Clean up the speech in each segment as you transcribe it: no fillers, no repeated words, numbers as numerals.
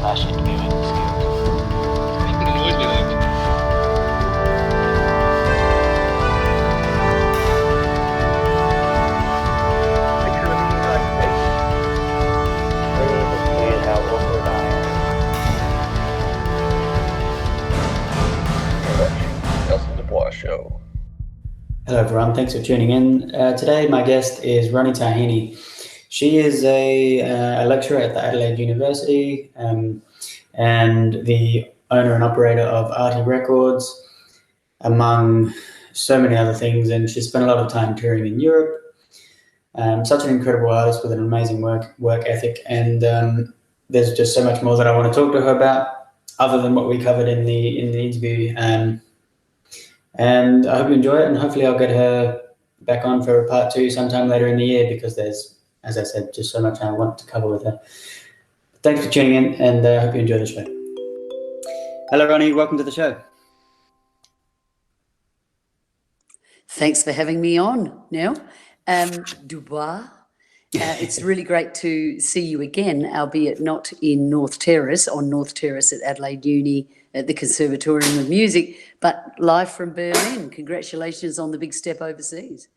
slash interviewing skills. You can always be like, Please excuse how awkward I am. you're watching Nelson Du Bois Show. Hello everyone, thanks for tuning in. Today my guest is Ronnie Taheny. She is a lecturer at the Adelaide University and the owner and operator of Artie Records, among so many other things, and she spent a lot of time touring in Europe. Such an incredible artist with an amazing work ethic, and there's just so much more that I want to talk to her about other than what we covered in the interview. And I hope you enjoy it, and hopefully I'll get her back on for a part 2 sometime later in the year, because there's, as I said, just so much I want to cover with her. Thanks for tuning in, and I hope you enjoy the show. Hello, Ronnie. Welcome to the show. Thanks for having me on, Nell. Dubois. It's really great to see you again, albeit not in North Terrace, on North Terrace at Adelaide Uni at the Conservatorium of Music, but live from Berlin. Congratulations on the big step overseas.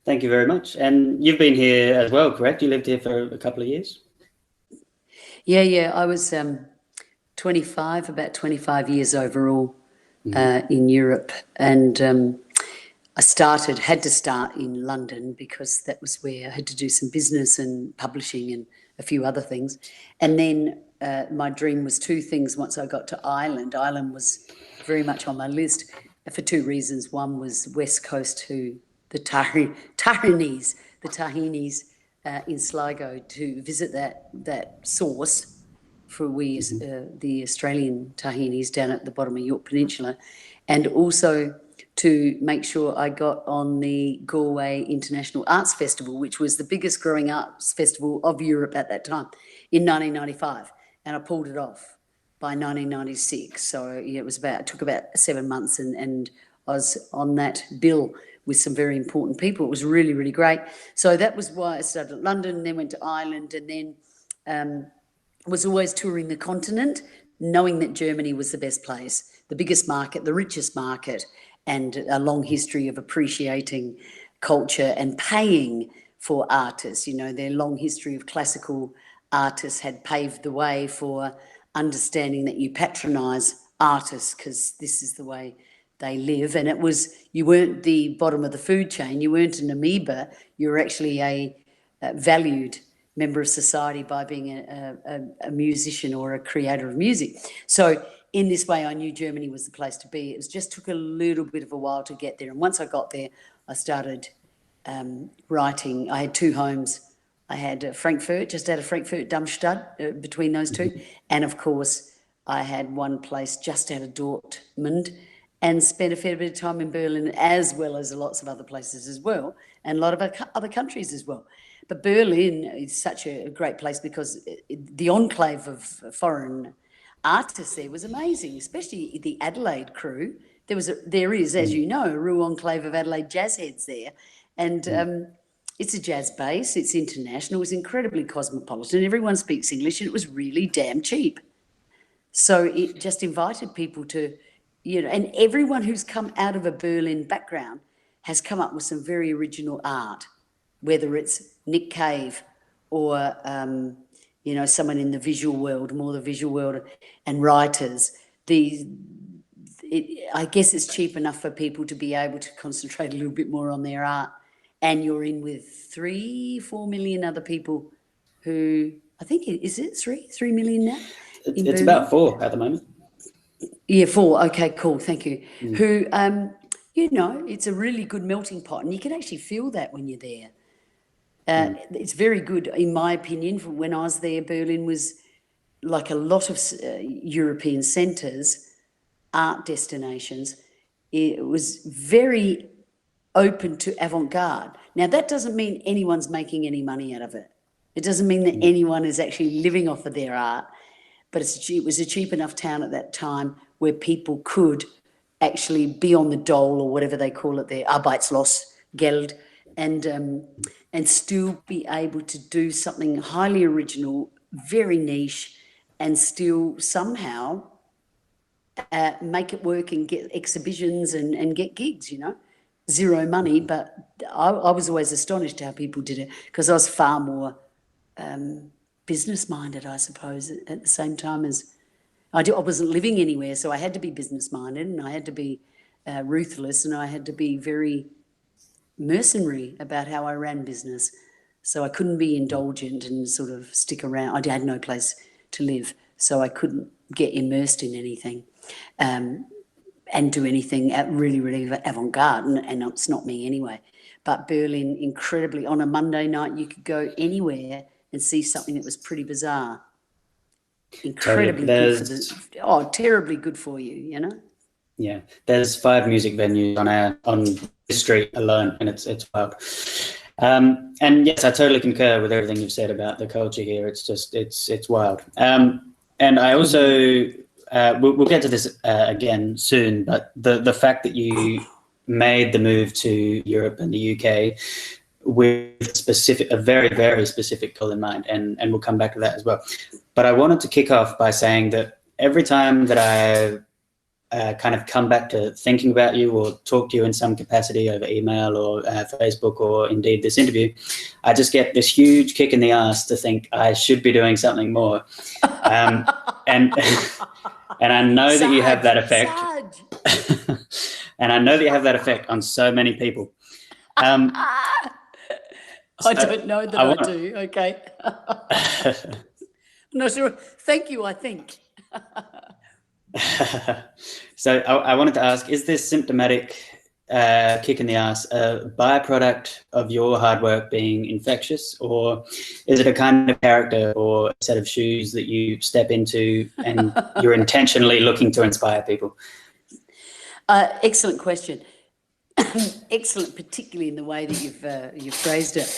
Thank you very much. And you've been here as well, correct? You lived here for a couple of years? Yeah. I was about 25 years overall in Europe. And I had to start in London because that was where I had to do some business and publishing and a few other things. And then my dream was 2 things once I got to Ireland. Ireland was very much on my list for 2 reasons. One was West Coast to the Taheny's in Sligo, to visit that source for the Australian Taheny's down at the bottom of Yorke Peninsula, and also to make sure I got on the Galway International Arts Festival, which was the biggest growing arts festival of Europe at that time, in 1995. And I pulled it off by 1996. So it took about 7 months, and I was on that bill with some very important people. It was really, really great. So that was why I started at London, then went to Ireland, and then was always touring the continent, knowing that Germany was the best place, the biggest market, the richest market, and a long history of appreciating culture and paying for artists. Their long history of classical artists had paved the way for understanding that you patronise artists because this is the way they live. And you weren't the bottom of the food chain, you weren't an amoeba, you were actually a valued member of society by being a musician or a creator of music. So in this way, I knew Germany was the place to be. It just took a little bit of a while to get there. And once I got there, I started writing. I had 2 homes. I had Frankfurt, just out of Frankfurt, Darmstadt, between those 2. And of course, I had one place just out of Dortmund, and spent a fair bit of time in Berlin, as well as lots of other places as well, and a lot of other countries as well. But Berlin is such a great place because the enclave of foreign artists there was amazing, especially the Adelaide crew. There is, as you know, a real enclave of Adelaide jazz heads there. And it's a jazz base, it's international, it's incredibly cosmopolitan, everyone speaks English, and it was really damn cheap. So it just invited people to, and everyone who's come out of a Berlin background has come up with some very original art, whether it's Nick Cave or someone in the visual world, more the visual world, and writers. I guess it's cheap enough for people to be able to concentrate a little bit more on their art. And you're in with 3-4 million other people who, I think, is it 3 million now? It's about 4 at the moment. Yeah, 4. Okay, cool. Thank you. Who, it's a really good melting pot, and you can actually feel that when you're there. It's very good, in my opinion. From when I was there, Berlin was like a lot of European centres, art destinations. It was very open to avant-garde. Now, that doesn't mean anyone's making any money out of it. It doesn't mean that anyone is actually living off of their art, but it was a cheap enough town at that time where people could actually be on the dole, or whatever they call it there, Arbeitslosgeld, and still be able to do something highly original, very niche, and still somehow make it work and get exhibitions and get gigs, you know. Zero money, but I was always astonished how people did it, because I was far more business minded, I suppose, at the same time as I wasn't living anywhere, so I had to be business minded, and I had to be ruthless, and I had to be very mercenary about how I ran business. So I couldn't be indulgent and sort of stick around. I had no place to live, so I couldn't get immersed in anything and do anything really, really avant-garde, and it's not me anyway. But Berlin, incredibly, on a Monday night, you could go anywhere and see something that was pretty bizarre. Incredibly good for terribly good for you, you know? Yeah, there's 5 music venues on this street alone, and it's wild. And yes, I totally concur with everything you've said about the culture here. It's just it's wild. And I also we'll get to this again soon, but the fact that you made the move to Europe and the UK with a very, very specific goal in mind, and we'll come back to that as well. But I wanted to kick off by saying that every time that I kind of come back to thinking about you or talk to you in some capacity over email or Facebook or indeed this interview, I just get this huge kick in the ass to think I should be doing something more. And I know that you have that effect. And I know that you have that effect on so many people. I don't know that I do. Okay. I'm not sure. Thank you, I think. So I wanted to ask, is this symptomatic kick in the ass a byproduct of your hard work being infectious, or is it a kind of character or a set of shoes that you step into and you're intentionally looking to inspire people? Excellent question. Excellent, particularly in the way that you've phrased it.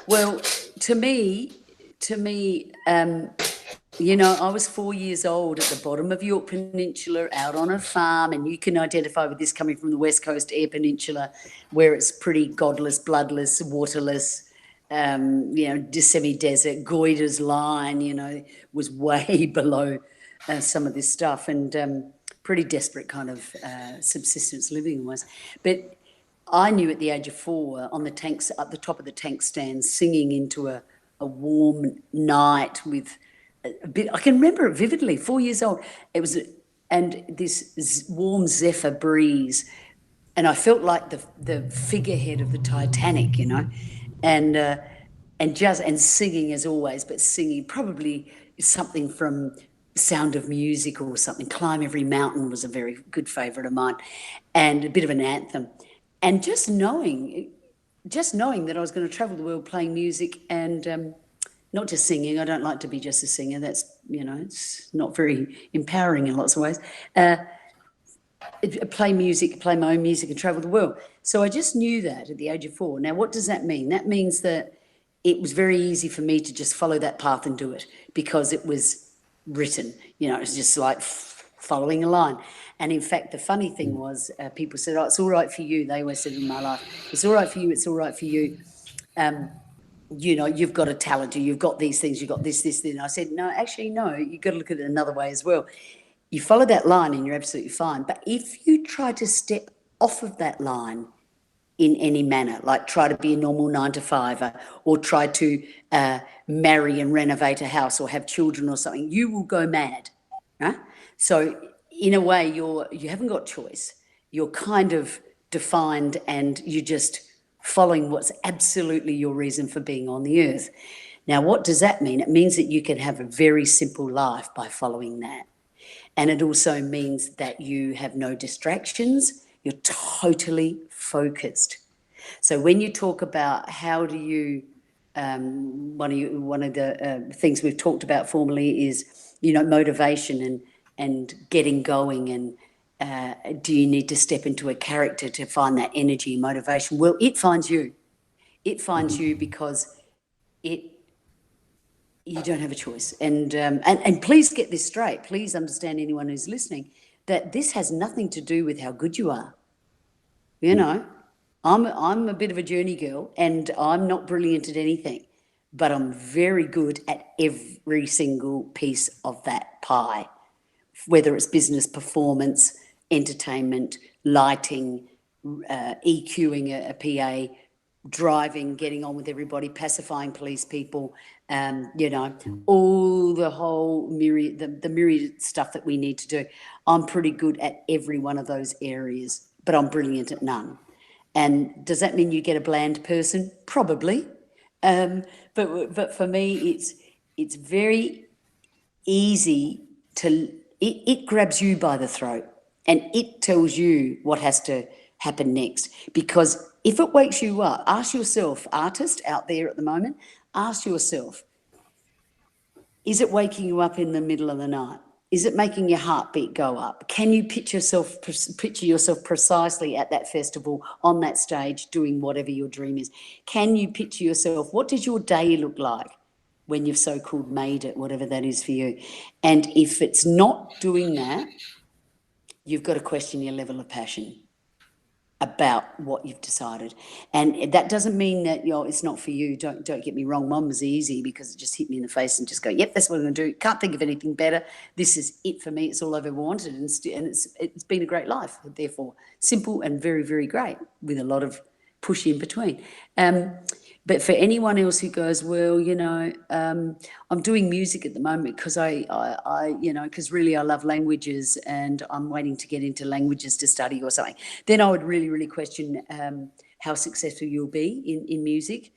Well, to me, you know, I was 4 years old at the bottom of Yorke Peninsula, out on a farm, and you can identify with this coming from the West Coast Air Peninsula, where it's pretty godless, bloodless, waterless, you know, semi-desert. Goiter's line, you know, was way below some of this stuff, and pretty desperate kind of subsistence living was. But I knew at the age of 4, on the tanks, at the top of the tank stand, singing into a warm night with a bit, I can remember it vividly, 4 years old. It was, and this warm zephyr breeze, and I felt like the figurehead of the Titanic, you know, and singing as always, but singing probably something from Sound of Music or something. Climb Every Mountain was a very good favourite of mine, and a bit of an anthem. And just knowing that I was going to travel the world playing music and not just singing. I don't like to be just a singer. That's, you know, it's not very empowering in lots of ways. Play music, play my own music and travel the world. So I just knew that at the age of 4. Now, what does that mean? That means that it was very easy for me to just follow that path and do it because it was written. You know, it's just like following a line. And in fact, the funny thing was people said, oh, it's all right for you. They always said in my life, it's all right for you, it's all right for you. You know, you've got a talent, or you've got these things, you've got this. And I said, no, actually, no, you've got to look at it another way as well. You follow that line and you're absolutely fine. But if you try to step off of that line in any manner, like try to be a normal 9-to-5er or try to marry and renovate a house or have children or something, you will go mad. Right? So in a way, you haven't got choice. You're kind of defined and you just following what's absolutely your reason for being on the earth. Now, what does that mean? It means that you can have a very simple life by following that. And it also means that you have no distractions. You're totally focused. So when you talk about how do you, one of the things we've talked about formally is, you know, motivation and getting going, and do you need to step into a character to find that energy and motivation? Well, it finds you. It finds you because you don't have a choice. And please get this straight. Please understand, anyone who's listening, that this has nothing to do with how good you are. You know, I'm a bit of a journey girl and I'm not brilliant at anything, but I'm very good at every single piece of that pie, whether it's business, performance, entertainment, lighting, EQing a PA, driving, getting on with everybody, pacifying police people, all the whole myriad, the myriad stuff that we need to do. I'm pretty good at every one of those areas, but I'm brilliant at none. And does that mean you get a bland person? Probably. But for me, it's very easy to, it grabs you by the throat and it tells you what has to happen next. Because if it wakes you up, ask yourself, artist out there at the moment, ask yourself, is it waking you up in the middle of the night? Is it making your heartbeat go up? Can you picture yourself precisely at that festival, on that stage, doing whatever your dream is? Can you picture yourself, what does your day look like when you've so-called made it, whatever that is for you? And if it's not doing that, you've got to question your level of passion about what you've decided. And that doesn't mean that, it's not for you. Don't get me wrong. Mine was easy because it just hit me in the face and just go, yep, that's what I'm going to do. Can't think of anything better. This is it for me. It's all I've ever wanted. And it's been a great life. Therefore, simple and very, very great with a lot of push in between. But for anyone else who goes, well, I'm doing music at the moment because because really I love languages and I'm waiting to get into languages to study or something, then I would really, really question how successful you'll be in music.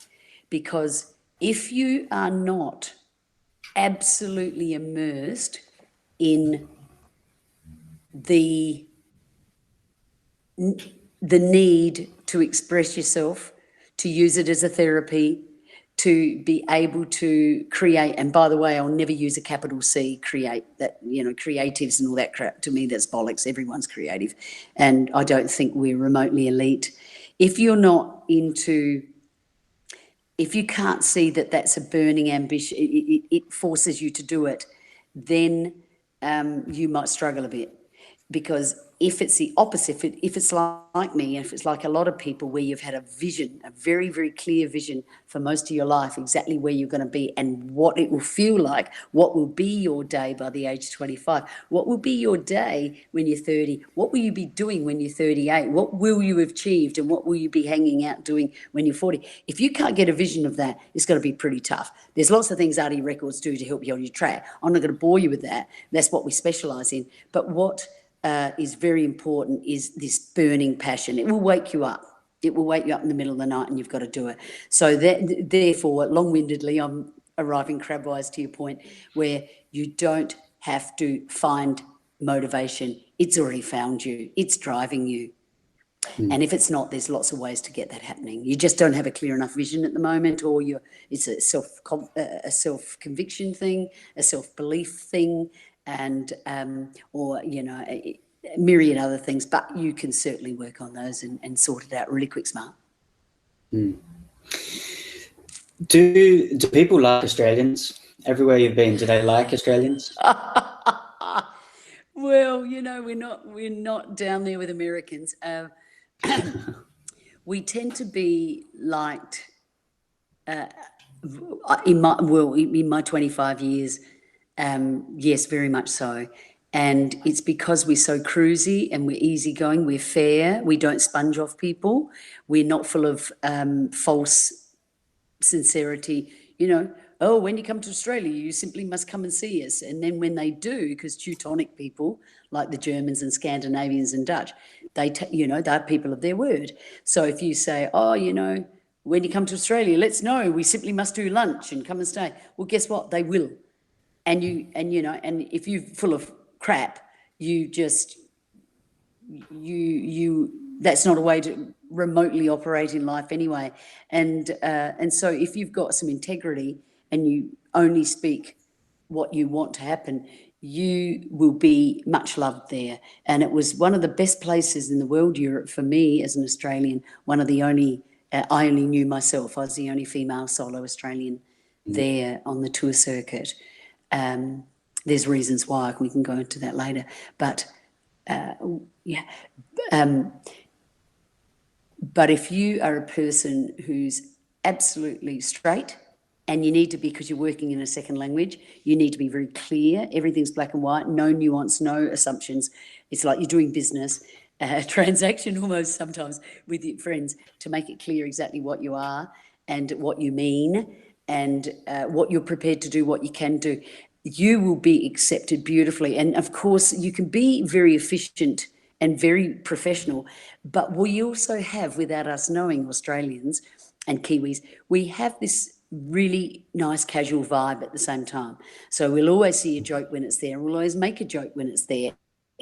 Because if you are not absolutely immersed in the need to express yourself, to use it as a therapy, to be able to create. And by the way, I'll never use a capital C, create, that, creatives and all that crap. To me, that's bollocks. Everyone's creative. And I don't think we're remotely elite. If you're not into, if you can't see that that's a burning ambition, it forces you to do it, then you might struggle a bit. Because if it's the opposite, if it's like me, if it's like a lot of people where you've had a vision, a very, very clear vision for most of your life, exactly where you're going to be and what it will feel like, what will be your day by the age of 25, what will be your day when you're 30, what will you be doing when you're 38, what will you have achieved and what will you be hanging out doing when you're 40. If you can't get a vision of that, it's going to be pretty tough. There's lots of things RD Records do to help you on your track. I'm not going to bore you with that. That's what we specialise in. But what is very important is this burning passion. It will wake you up. It will wake you up in the middle of the night and you've got to do it. So therefore, long-windedly, I'm arriving crabwise to your point, where you don't have to find motivation. It's already found you. It's driving you. And if it's not, there's lots of ways to get that happening. You just don't have a clear enough vision at the moment, or it's a self-conviction thing, a self-belief thing, and or a myriad other things, but you can certainly work on those and sort it out really quick, smart. Do people like Australians? Everywhere you've been, do they like Australians? Well, we're not down there with Americans. We tend to be liked in my 25 years. Yes, very much so. And it's because we're so cruisy and we're easygoing, we're fair, we don't sponge off people, we're not full of false sincerity, oh, when you come to Australia, you simply must come and see us. And then when they do, because Teutonic people, like the Germans and Scandinavians and Dutch, they're people of their word. So if you say, oh, when you come to Australia, let's know, we simply must do lunch and come and stay. Well, guess what? They will. And if you're full of crap, that's not a way to remotely operate in life anyway. And so if you've got some integrity and you only speak what you want to happen, you will be much loved there. And it was one of the best places in the world, Europe, for me as an Australian, one of the only, I only knew myself, I was the only female solo Australian there on the tour circuit. There's reasons why, we can go into that later, but but if you are a person who's absolutely straight And you need to be, because you're working in a second language, you need to be very clear. Everything's black and white, no nuance, no assumptions. It's like you're doing business, transaction almost sometimes with your friends, to make it clear exactly what you are and what you mean, and what you're prepared to do, what you can do. You will be accepted beautifully. And of course, you can be very efficient and very professional, but we also have, without us knowing, Australians and Kiwis, we have this really nice casual vibe at the same time. So we'll always see a joke when it's there, and we'll always make a joke when it's there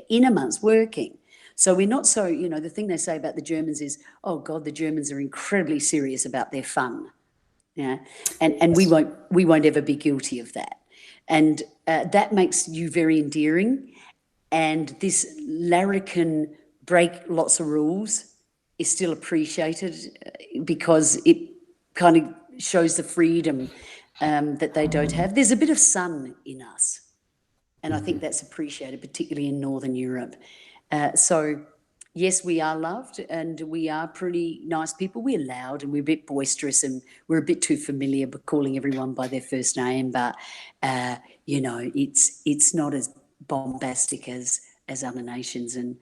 in a month's working. So we're not so, the thing they say about the Germans is, oh God, the Germans are incredibly serious about their fun. Yeah, and we won't ever be guilty of that. And that makes you very endearing. And this larrikin break lots of rules is still appreciated, because it kind of shows the freedom that they don't have. There's a bit of sun in us, and I think that's appreciated, particularly in Northern Europe. So yes, we are loved, and we are pretty nice people. We're loud and we're a bit boisterous, and we're a bit too familiar with calling everyone by their first name. But it's not as bombastic as other nations, and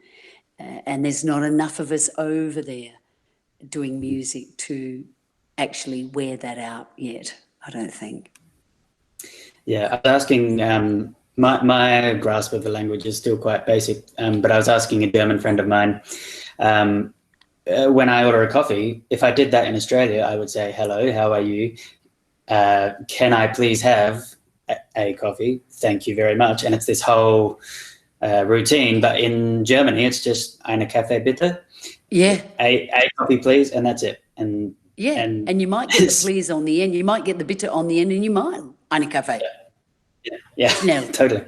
there's not enough of us over there doing music to actually wear that out yet, I don't think. Yeah, I was asking, my grasp of the language is still quite basic, but I was asking a German friend of mine, when I order a coffee, if I did that in Australia, I would say, hello, how are you? Can I please have a coffee? Thank you very much. And it's this whole routine, but in Germany, it's just eine Kaffee bitte. Yeah. A coffee, please, and that's it. And yeah, and you might get the please on the end, you might get the bitte on the end, and you might eine Kaffee. Yeah, no. Totally.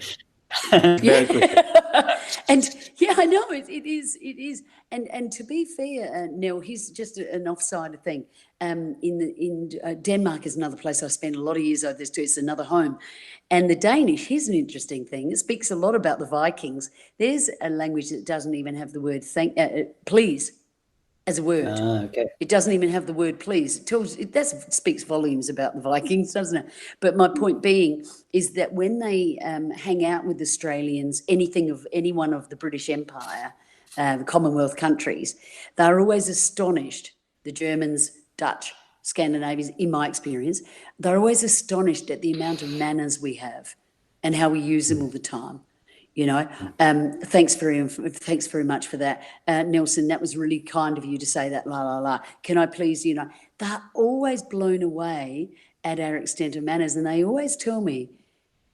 Very quick. And yeah, I know it is. And to be fair, Nell, here's just an offside thing. In Denmark is another place I spent a lot of years over there too. It's another home. And the Danish, here's an interesting thing. It speaks a lot about the Vikings. There's a language that doesn't even have the word please as a word. Okay. It doesn't even have the word please. That speaks volumes about the Vikings, doesn't it? But my point being is that when they hang out with Australians, any one of the British Empire, the Commonwealth countries, they're always astonished. The Germans, Dutch, Scandinavians, in my experience, they're always astonished at the amount of manners we have and how we use them all the time. Thanks very much for that, Nelson. That was really kind of you to say that. La la la. Can I please? They're always blown away at our extent of manners, and they always tell me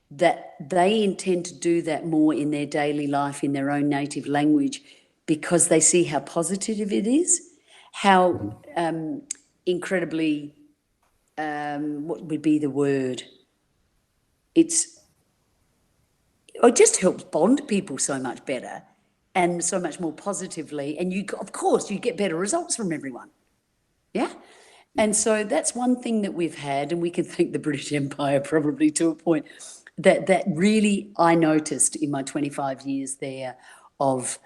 that they intend to do that more in their daily life in their own native language, because they see how positive it is, how incredibly, what would be the word? It just helps bond people so much better and so much more positively. And of course, you get better results from everyone. Yeah. And so that's one thing that we've had, and we can thank the British Empire probably to a point, that really I noticed in my 25 years there of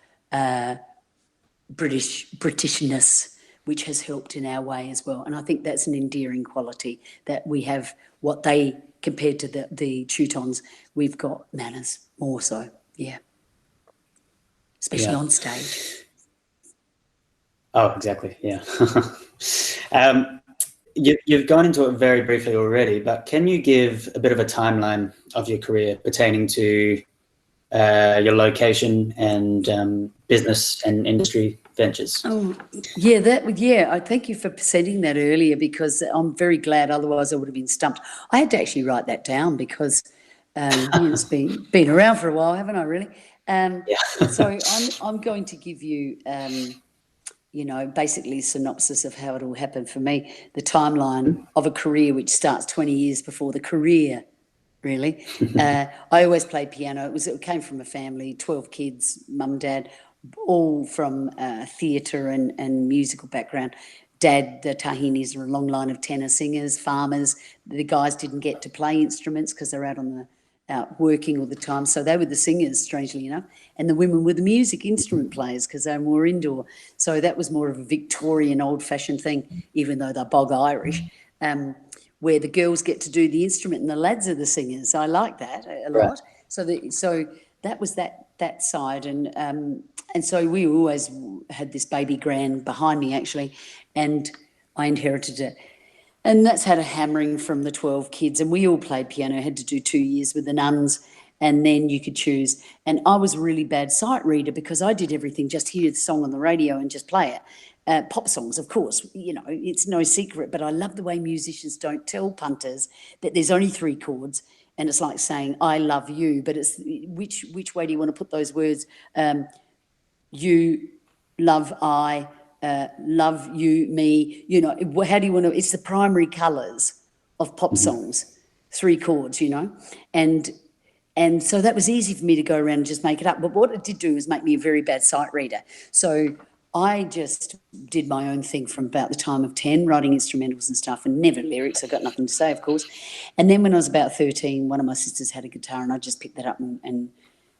Britishness, which has helped in our way as well. And I think that's an endearing quality, that we have what they, compared to the Teutons, we've got manners more so, yeah. Especially on stage. Oh, exactly, yeah. You've gone into it very briefly already, but can you give a bit of a timeline of your career pertaining to your location and business and industry ventures? Oh, yeah, I thank you for sending that earlier, because I'm very glad, otherwise I would have been stumped. I had to actually write that down because it's been around for a while, haven't I, really? So I'm going to give you, basically a synopsis of how it all happened for me, the timeline of a career which starts 20 years before the career, really. I always played piano. It came from a family, 12 kids, mum, dad, all from theatre and musical background. Dad, the Tahenys, are a long line of tenor singers, farmers. The guys didn't get to play instruments because they're out working all the time. So they were the singers, strangely enough. And the women were the music instrument players because they were more indoor. So that was more of a Victorian old-fashioned thing, even though they're bog Irish. where the girls get to do the instrument and the lads are the singers. I like that a Right. lot. So that was that side, and so we always had this baby grand behind me actually, and I inherited it. And that's had a hammering from the 12 kids, and we all played piano, had to do 2 years with the nuns, and then you could choose. And I was a really bad sight reader because I did everything, just hear the song on the radio and just play it. Pop songs, of course, it's no secret, but I love the way musicians don't tell punters that there's only 3 chords, and it's like saying, I love you, but it's which way do you want to put those words? You, love, I, love you, me, how do you want to, it's the primary colours of pop songs, 3 chords, and so that was easy for me to go around and just make it up. But what it did do is make me a very bad sight reader. So I just did my own thing from about the time of 10, writing instrumentals and stuff, and never lyrics. I got nothing to say, of course. And then when I was about 13, one of my sisters had a guitar, and I just picked that up and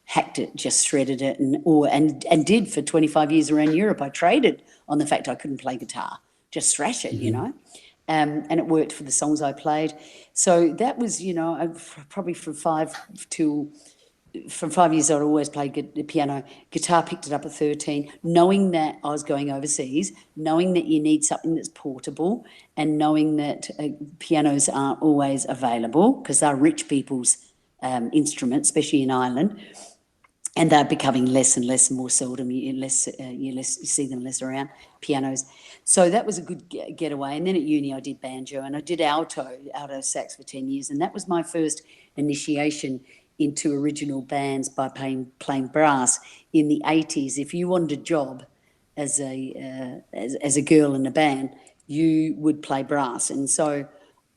hacked it, just shredded it, and did for 25 years around Europe. I traded on the fact I couldn't play guitar, just thrash it, and it worked for the songs I played. So that was, probably from 5 years old, I always played the piano. Guitar, picked it up at 13, knowing that I was going overseas, knowing that you need something that's portable, and knowing that pianos aren't always available because they're rich people's instruments, especially in Ireland. And they're becoming less and less and more seldom. You see them less around, pianos. So that was a good getaway. And then at uni, I did banjo, and I did alto sax for 10 years. And that was my first initiation into original bands by playing brass in the 80s. If you wanted a job as a girl in a band, you would play brass. And so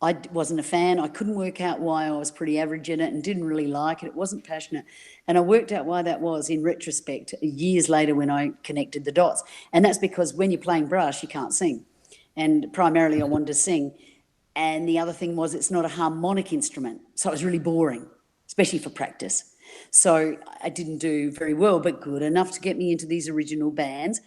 I wasn't a fan. I couldn't work out why. I was pretty average in it and didn't really like it. It wasn't passionate. And I worked out why that was in retrospect years later when I connected the dots. And that's because when you're playing brass, you can't sing. And primarily I wanted to sing. And the other thing was it's not a harmonic instrument. So it was really boring, especially for practice. So I didn't do very well, but good enough to get me into these original bands.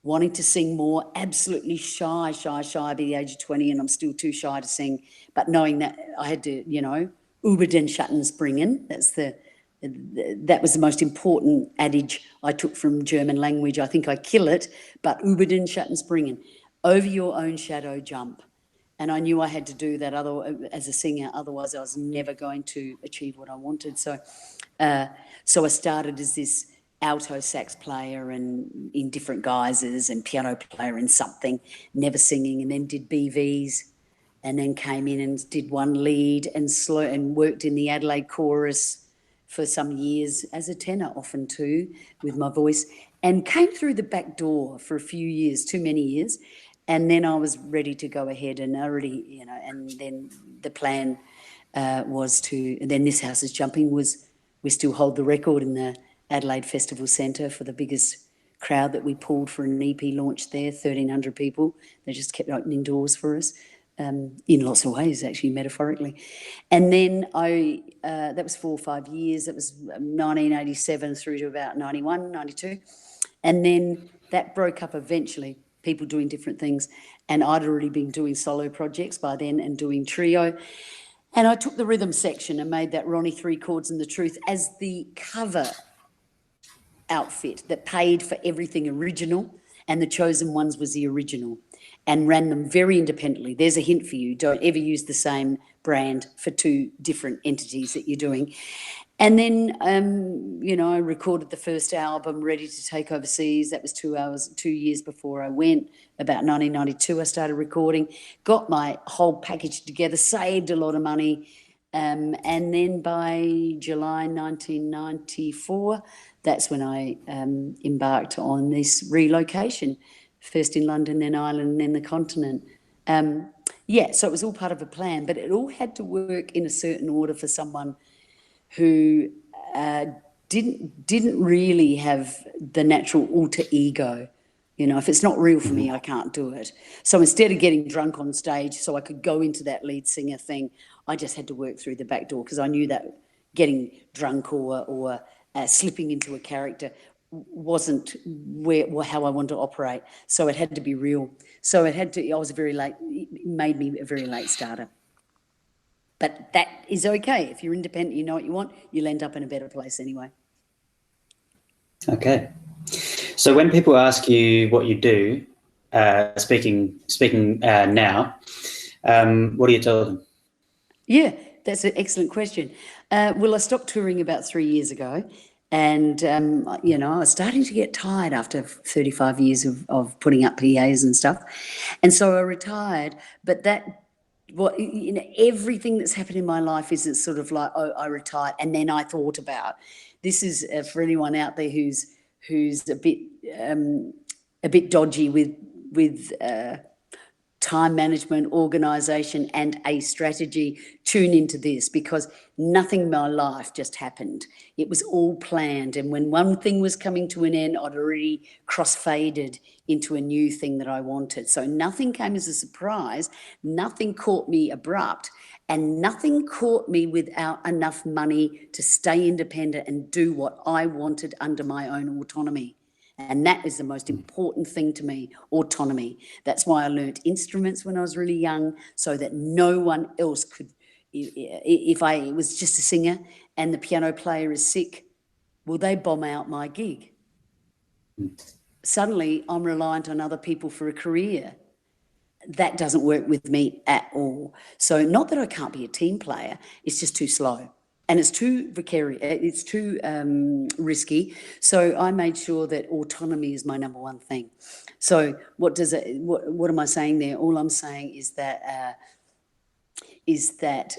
Wanting to sing more, absolutely shy by the age of 20, and I'm still too shy to sing, but knowing that I had to, über den Schatten springen, that was the most important adage I took from German language. I think I kill it, but über den Schatten springen, over your own shadow jump. And I knew I had to do that as a singer, otherwise I was never going to achieve what I wanted. So I started as this alto sax player and in different guises, and piano player in something, never singing, and then did BVs, and then came in and did one lead and worked in the Adelaide chorus for some years as a tenor, often too, with my voice, and came through the back door for a few years, too many years, and then I was ready to go ahead, and already, and then the plan was to, and then This House is Jumping we still hold the record in the Adelaide Festival Centre for the biggest crowd that we pulled for an EP launch there, 1,300 people. They just kept opening doors for us in lots of ways, actually, metaphorically. And then that was 4 or 5 years. That was 1987 through to about 91, 92. And then that broke up eventually, people doing different things. And I'd already been doing solo projects by then and doing trio. And I took the rhythm section and made that Ronnie 3 Chords and the Truth as the cover outfit that paid for everything original, and the Chosen Ones was the original, and ran them very independently. There's a hint for you. Don't ever use the same brand for 2 different entities that you're doing. And then, I recorded the first album, Ready to Take Overseas. That was 2 years before I went. About 1992, I started recording, got my whole package together, saved a lot of money. And then by July 1994, that's when I embarked on this relocation, first in London, then Ireland, and then the continent. So it was all part of a plan, but it all had to work in a certain order for someone who didn't really have the natural alter ego. If it's not real for me, I can't do it. So instead of getting drunk on stage so I could go into that lead singer thing, I just had to work through the back door, because I knew that getting drunk or slipping into a character wasn't how I wanted to operate. So it had to be real. So I was very late. It made me a very late starter. But that is okay. If you're independent, you know what you want, you'll end up in a better place anyway. Okay. So when people ask you what you do, speaking now, what do you tell them? Yeah, that's an excellent question. Well, I stopped touring about 3 years ago, and you know, I was starting to get tired after 35 years of putting up PAs and stuff, and so I retired. But that, what, you know, everything that's happened in my life is it's sort of like, oh, I retired, and then I thought about this is for anyone out there who's a bit dodgy with time management, organisation, and a strategy. Tune into this, because nothing in my life just happened. It was all planned, and when one thing was coming to an end, I'd already cross-faded into a new thing that I wanted. So nothing came as a surprise, nothing caught me abrupt, and nothing caught me without enough money to stay independent and do what I wanted under my own autonomy. And that is the most important thing to me, autonomy. That's why I learnt instruments when I was really young, so that no one else could. If I was just a singer and the piano player is sick, will they bomb out my gig? Suddenly I'm reliant on other people for a career. That doesn't work with me at all. So not that I can't be a team player, it's just too slow. And it's too vicarious, it's too risky. So I made sure that autonomy is my number one thing. So what am I saying there? All I'm saying is that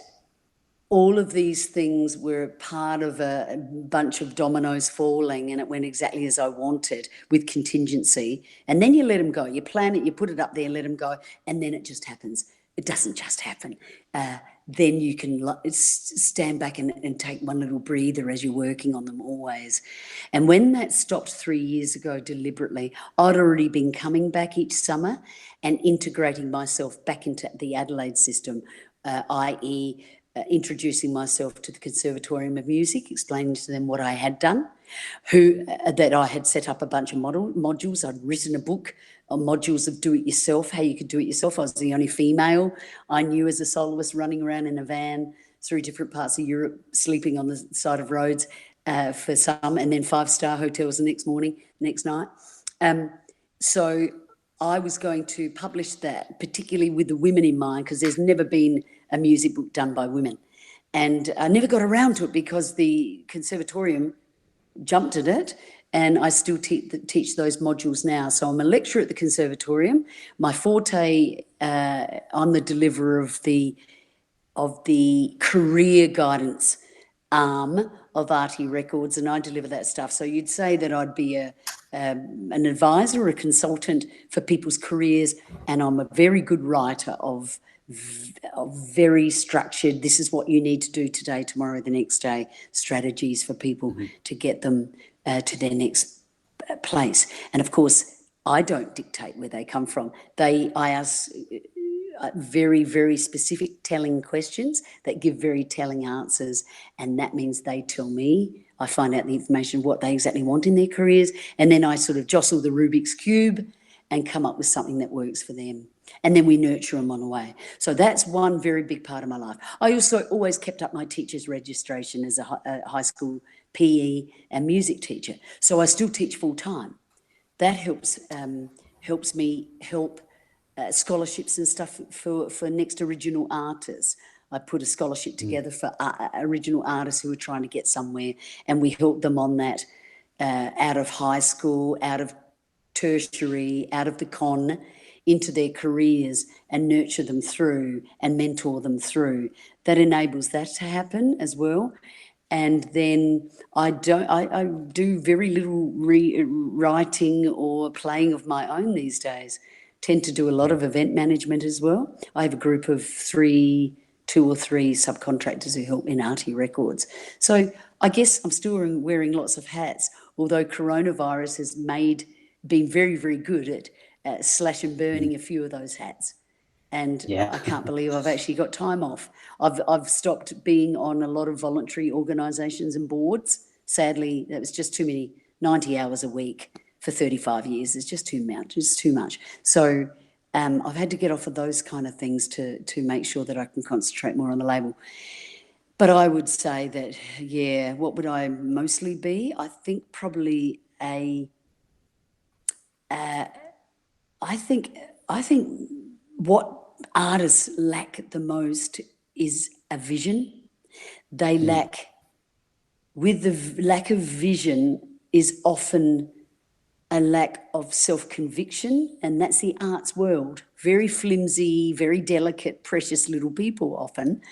all of these things were part of a bunch of dominoes falling, and it went exactly as I wanted, with contingency. And then you let them go. You plan it, you put it up there, let them go, and then it just happens. It doesn't just happen. Then you can stand back and take one little breather as you're working on them always. And when that stopped 3 years ago deliberately, I'd already been coming back each summer and integrating myself back into the Adelaide system, i.e., introducing myself to the Conservatorium of Music, explaining to them what I had done, that I had set up a bunch of modules. I'd written a book on modules of do-it-yourself, how you could do it yourself. I was the only female I knew as a soloist running around in a van through different parts of Europe, sleeping on the side of roads for some, and then 5-star hotels the next night. So I was going to publish that, particularly with the women in mind, because there's never been a music book done by women. And I never got around to it because the Conservatorium jumped at it, and I still teach those modules now. So I'm a lecturer at the Conservatorium. My forte, I'm the deliverer of the career guidance arm of RT Records, and I deliver that stuff. So you'd say that I'd be an advisor or a consultant for people's careers, and I'm a very good writer of very structured, this is what you need to do today, tomorrow, the next day, strategies for people to get them to their next place. And of course, I don't dictate where they come from. I ask very, very specific telling questions that give very telling answers, and that means they tell me. I find out the information, what they exactly want in their careers, and then I sort of jostle the Rubik's Cube and come up with something that works for them. And then we nurture them on the way. So that's one very big part of my life. I also always kept up my teacher's registration as a high school PE and music teacher. So I still teach full time. That helps me help scholarships and stuff for next original artists. I put a scholarship together for original artists who are trying to get somewhere, and we help them on that out of high school, out of tertiary, out of the con, into their careers, and nurture them through and mentor them through. That enables that to happen as well. And then I do very little writing or playing of my own these days. Tend to do a lot of event management as well. I have a group of 2 or 3 subcontractors who help in RT Records. So I guess I'm still wearing lots of hats, although coronavirus has been very, very good at slash and burning a few of those hats. And I can't believe I've actually got time off. I've stopped being on a lot of voluntary organisations and boards. Sadly, that was just too many, 90 hours a week for 35 years. It's just too much. So I've had to get off of those kind of things to make sure that I can concentrate more on the label. But I would say that, yeah, what would I mostly be? I think probably I think what artists lack the most is a vision. They lack, with the lack of vision is often a lack of self-conviction, and that's the arts world. Very flimsy, very delicate, precious little people often.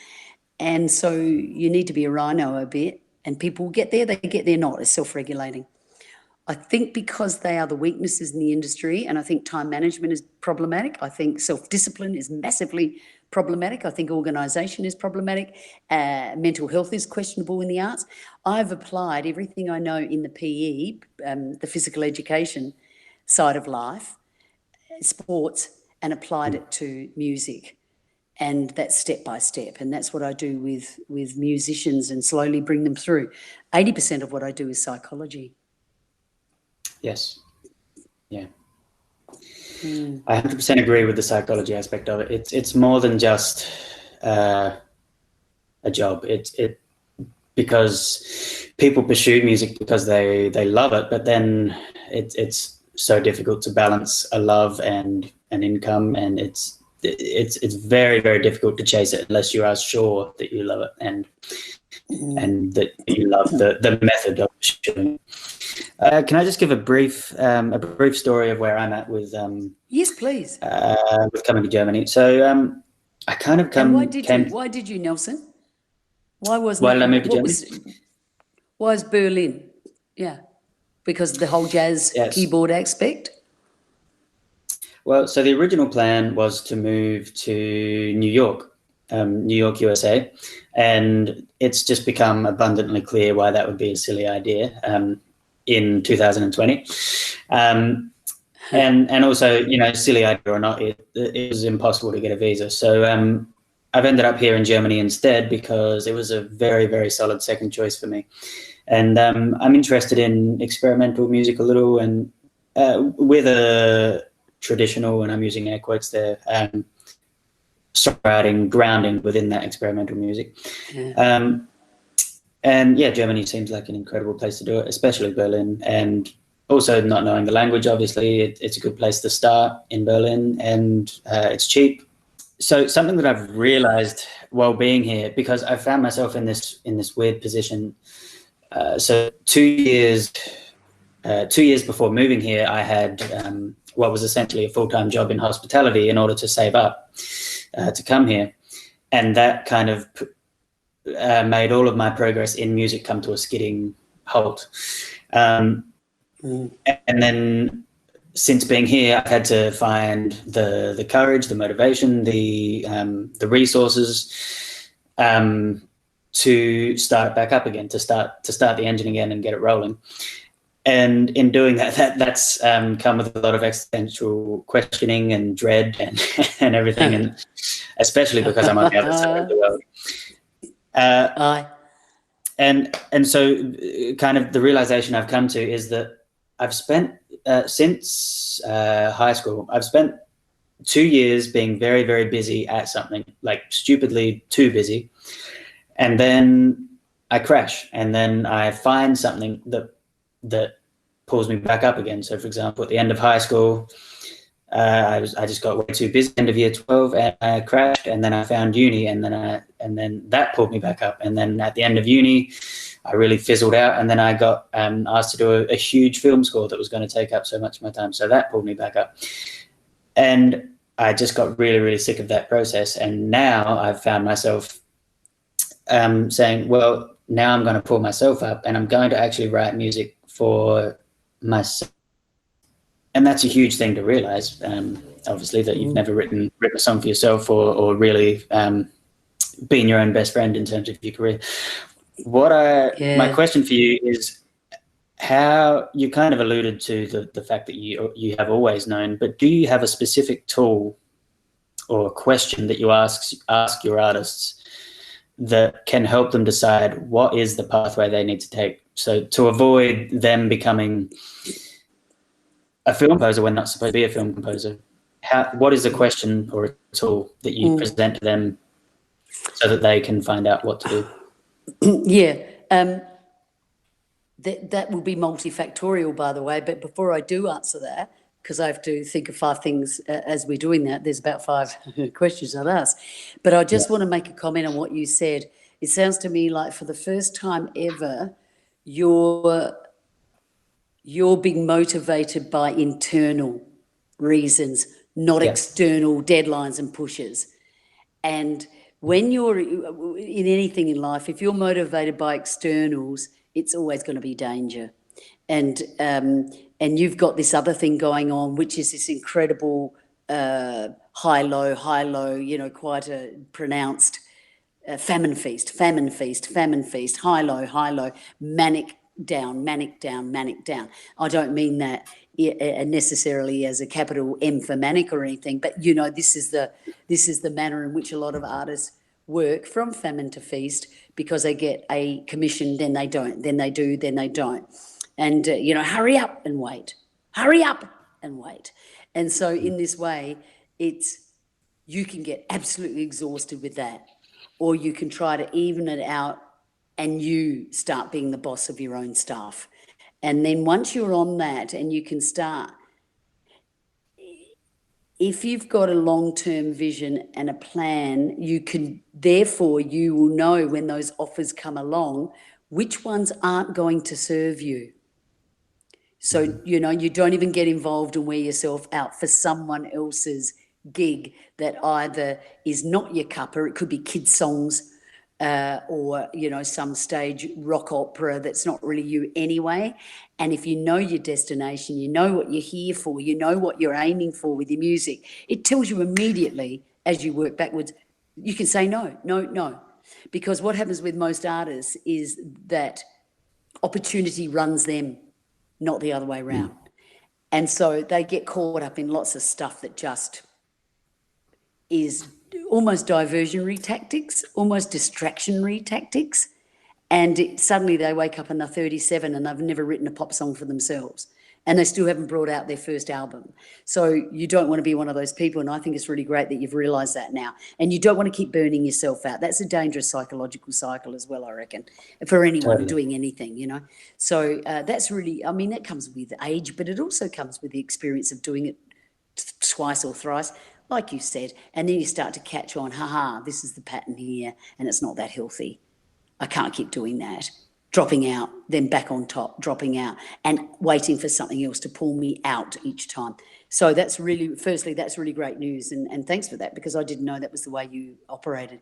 And so you need to be a rhino a bit, and people get there, they get there not. It's self-regulating. I think because they are the weaknesses in the industry, and I think time management is problematic. I think self-discipline is massively problematic. I think organisation is problematic. Mental health is questionable in the arts. I've applied everything I know in the PE, the physical education side of life, sports, and applied it to music. And that's step by step. And that's what I do with musicians and slowly bring them through. 80% of what I do is psychology. Yes. Yeah. I 100% agree with the psychology aspect of it. It's more than just a job. It because people pursue music because they love it, but then it's so difficult to balance a love and an income, and it's very, very difficult to chase it unless you are sure that you love it and that you love the method of pursuing. Can I just give a brief story of where I'm at with yes, please. With coming to Germany? So I kind of why did you, Nelson? Why was why did I move to Germany? Why is Berlin? Yeah, because of the whole jazz keyboard aspect. Well, so the original plan was to move to New York, USA, and it's just become abundantly clear why that would be a silly idea in 2020. And also, you know, silly idea or not, it was impossible to get a visa. So I've ended up here in Germany instead because it was a very, very solid second choice for me. And I'm interested in experimental music a little, and with a traditional, and I'm using air quotes there, songwriting grounding within that experimental music. Yeah. And yeah, Germany seems like an incredible place to do it, especially Berlin. And also, not knowing the language, obviously, it's a good place to start in Berlin, and it's cheap. So something that I've realized while being here, because I found myself in this weird position. So 2 years before moving here, I had what was essentially a full-time job in hospitality in order to save up to come here, and that kind of made all of my progress in music come to a skidding halt. And then since being here, I've had to find the courage, the motivation, the resources to start it back up again, to start the engine again and get it rolling. And in doing that's come with a lot of existential questioning and dread and everything, and especially because I'm on the other side of the world. And so kind of the realization I've come to is that I've spent since high school, I've spent 2 years being very, very busy at something, like stupidly too busy. And then I crash, and then I find something that pulls me back up again. So for example, at the end of high school, I just got way too busy, end of year 12, and I crashed, and then I found uni, and then that pulled me back up. And then at the end of uni, I really fizzled out, and then I got asked to do a huge film score that was going to take up so much of my time. So that pulled me back up. And I just got really, really sick of that process. And now I've found myself saying, well, now I'm going to pull myself up, and I'm going to actually write music for myself. And that's a huge thing to realize, obviously, that you've never written a song for yourself or really been your own best friend in terms of your career. My question for you is, how you kind of alluded to the fact that you have always known, but do you have a specific tool or a question that you ask your artists that can help them decide what is the pathway they need to take? So to avoid them becoming a film composer when not supposed to be a film composer, what is the question or a tool that you present to them so that they can find out what to do? Yeah. That will be multifactorial, by the way. But before I do answer that, because I have to think of 5 things as we're doing that, there's about 5 questions I'd ask. But I just want to make a comment on what you said. It sounds to me like for the first time ever, you're being motivated by internal reasons, not external deadlines and pushes. And when you're in anything in life, if you're motivated by externals, it's always going to be danger. And you've got this other thing going on, which is this incredible high, low, quite a pronounced famine feast, high, low, manic down. I don't mean that necessarily as a capital M for manic or anything, but this is the manner in which a lot of artists work, from famine to feast, because they get a commission, then they don't, then they do, then they don't, and hurry up and wait. And so in this way, you can get absolutely exhausted with that, or you can try to even it out and you start being the boss of your own stuff. And then once you're on that and you can start, if you've got a long-term vision and a plan, you will know when those offers come along, which ones aren't going to serve you. So, you don't even get involved and wear yourself out for someone else's gig that either is not your cuppa, it could be kids' songs, or some stage rock opera that's not really you anyway. And if you know your destination, you know what you're here for, you know what you're aiming for with your music, it tells you immediately as you work backwards, you can say no. Because what happens with most artists is that opportunity runs them, not the other way around. And so they get caught up in lots of stuff that just is almost diversionary tactics, almost distractionary tactics, and suddenly they wake up and they're 37 and they've never written a pop song for themselves, and they still haven't brought out their first album. So you don't want to be one of those people, and I think it's really great that you've realised that now, and you don't want to keep burning yourself out. That's a dangerous psychological cycle as well, I reckon, for anyone doing anything, So that's really, that comes with age, but it also comes with the experience of doing it twice or thrice, like you said, and then you start to catch on, this is the pattern here, and it's not that healthy. I can't keep doing that. Dropping out, then back on top, dropping out, and waiting for something else to pull me out each time. So that's really great news, and thanks for that, because I didn't know that was the way you operated.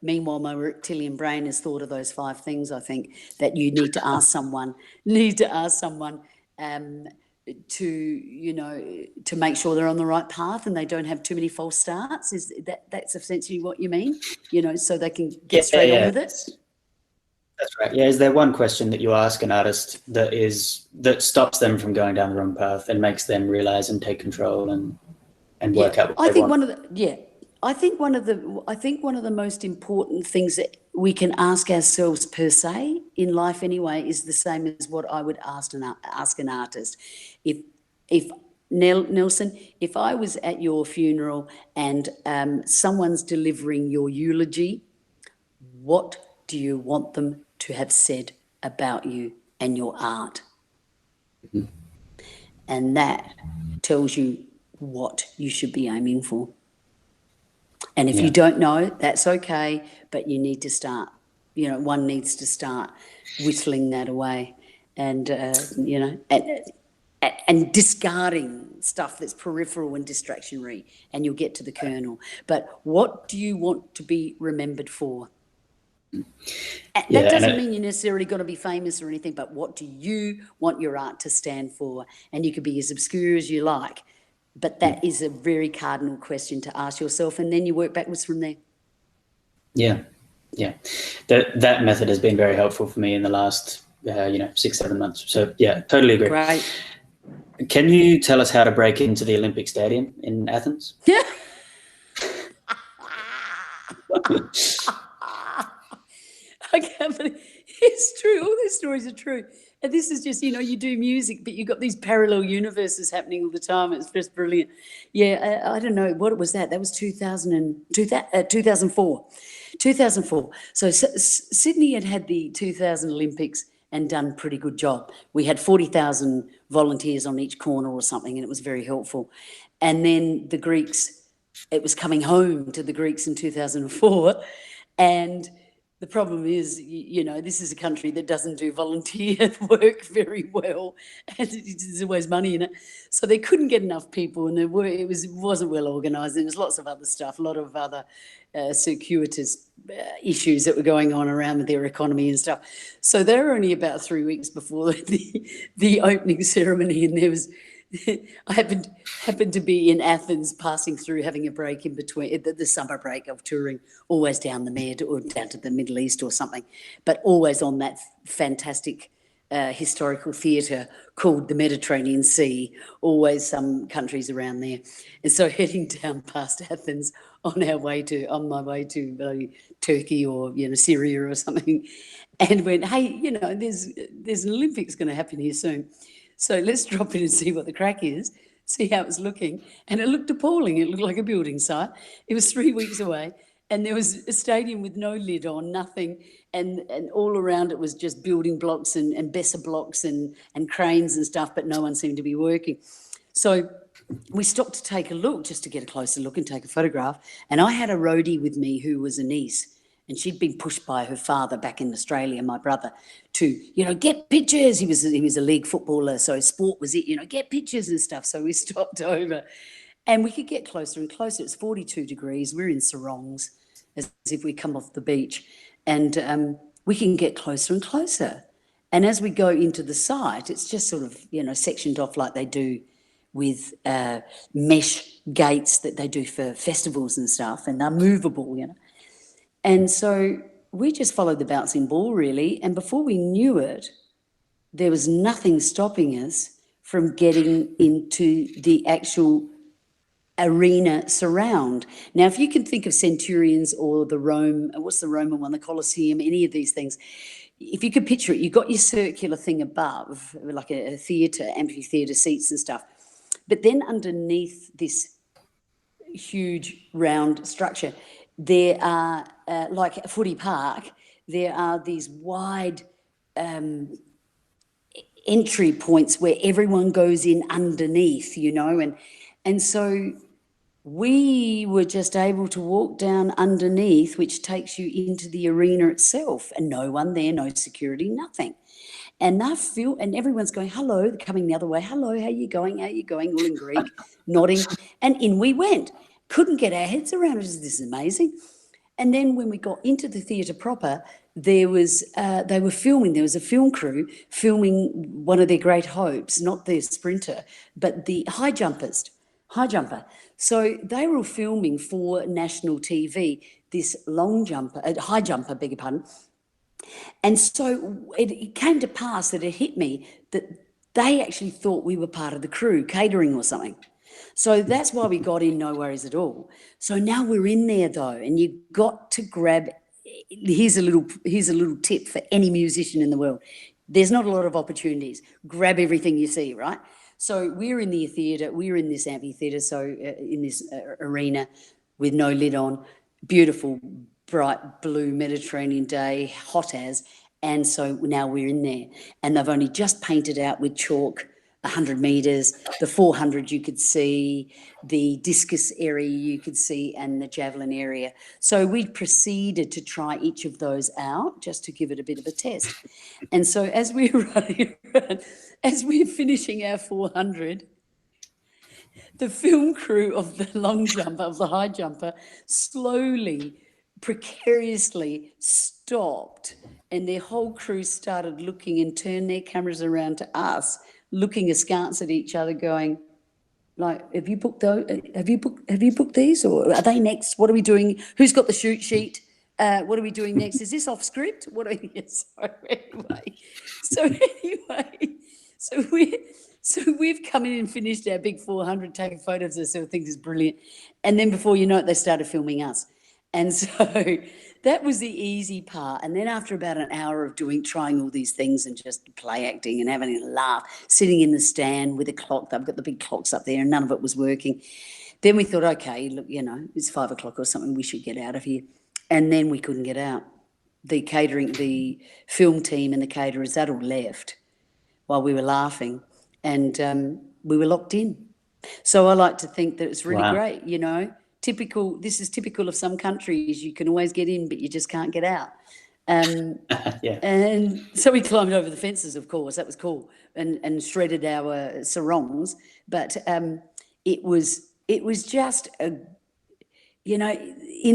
Meanwhile, my reptilian brain has thought of those 5 things, I think, that you need to ask someone, to make sure they're on the right path and they don't have too many false starts. That's essentially what you mean, so they can get straight on with it? That's right. Yeah. Is there one question that you ask an artist that stops them from going down the wrong path and makes them realize and take control and work out what they want? I think one of the most important things that we can ask ourselves per se in life anyway is the same as what I would ask an artist. If Nelson, if I was at your funeral and someone's delivering your eulogy, what do you want them to have said about you and your art? Mm-hmm. And that tells you what you should be aiming for. And if you don't know, that's okay, but you need to start, one needs to start whittling that away and, and discarding stuff that's peripheral and distractionary, and you'll get to the kernel. But what do you want to be remembered for? That doesn't mean you're necessarily going to be famous or anything, but what do you want your art to stand for? And you could be as obscure as you like. But that is a very cardinal question to ask yourself, and then you work backwards from there. Yeah. That method has been very helpful for me in the last, 6-7 months. So, yeah, totally agree. Great. Can you tell us how to break into the Olympic Stadium in Athens? Yeah. I can't believe it's true. All these stories are true. And this is just, you do music, but you've got these parallel universes happening all the time. It's just brilliant. Yeah, I don't know. What was that? That was 2004. 2004. So Sydney had the 2000 Olympics and done a pretty good job. We had 40,000 volunteers on each corner or something, and it was very helpful. And then the Greeks, it was coming home to the Greeks in 2004. And the problem is, this is a country that doesn't do volunteer work very well, and there's always money in it. So they couldn't get enough people, and it wasn't well organised. There was lots of other stuff, a lot of other circuitous issues that were going on around with their economy and stuff. So they were only about 3 weeks before the opening ceremony, and there was. I happened to be in Athens, passing through, having a break in between the summer break of touring, always down the Med or down to the Middle East or something, but always on that fantastic historical theatre called the Mediterranean Sea. Always some countries around there, and so heading down past Athens on my way to Turkey or Syria or something, and went, hey, there's an Olympics going to happen here soon. So let's drop in and see what the crack is, see how it's looking. And it looked appalling. It looked like a building site. It was 3 weeks away, and there was a stadium with no lid on, nothing. And all around it was just building blocks and Besser blocks and cranes and stuff, but no one seemed to be working. So we stopped to take a look, just to get a closer look and take a photograph. And I had a roadie with me who was a niece. And she'd been pushed by her father back in Australia, my brother, to, get pictures. He was a league footballer, so sport was it, get pictures and stuff. So we stopped over and we could get closer and closer. It's 42 degrees. We're in sarongs, as if we come off the beach. And we can get closer and closer. And as we go into the site, it's just sort of, sectioned off like they do with mesh gates that they do for festivals and stuff, and they're movable, And so we just followed the bouncing ball, really. And before we knew it, there was nothing stopping us from getting into the actual arena surround. Now, if you can think of Centurions or the what's the Roman one, the Colosseum, any of these things, if you could picture it, you've got your circular thing above, like a theatre, amphitheatre seats and stuff. But then underneath this huge round structure, there are, like a footy park, there are these wide entry points where everyone goes in underneath, and so we were just able to walk down underneath, which takes you into the arena itself, and no one there, no security, nothing. And and everyone's going, hello, they're coming the other way, hello, how you going, all in Greek, nodding, and in we went. Couldn't get our heads around it. This is amazing. And then when we got into the theatre proper, they were filming. There was a film crew filming one of their great hopes, not the sprinter, but the high jumper. So they were filming for national TV this high jumper, beg your pardon. And so it came to pass that it hit me that they actually thought we were part of the crew, catering or something. So that's why we got in, no worries at all. So now we're in there though, and you've got to grab. Here's a little tip for any musician in the world. There's not a lot of opportunities. Grab everything you see, right? So we're in the theatre. We're in this amphitheatre. So in this arena with no lid on, beautiful, bright blue Mediterranean day, hot as. And so now we're in there, and they've only just painted out with chalk 100 metres, the 400 you could see, the discus area you could see, and the javelin area. So we proceeded to try each of those out just to give it a bit of a test. And so as we were running around, as we're finishing our 400, the film crew of the long jumper, of the high jumper, slowly, precariously stopped, and their whole crew started looking and turned their cameras around to us, looking askance at each other, going, like, have you booked those? Have you booked these, or are they next? What are we doing? Who's got the shoot sheet? What are we doing next? Is this off script? What are we? So we've come in and finished our big 400, taking photos of ourselves, think is brilliant, and then before you know it, they started filming us, and so that was the easy part. And then after about an hour of trying all these things and just play acting and having a laugh, sitting in the stand with a clock, they've got the big clocks up there and none of it was working. Then we thought, okay, look, it's 5 o'clock or something, we should get out of here. And then we couldn't get out. The film team and the caterers, that all left while we were laughing, and we were locked in. So I like to think that it's really great, This is typical of some countries. You can always get in, but you just can't get out. Yeah. And so we climbed over the fences, of course. That was cool, and shredded our sarongs. But it was just in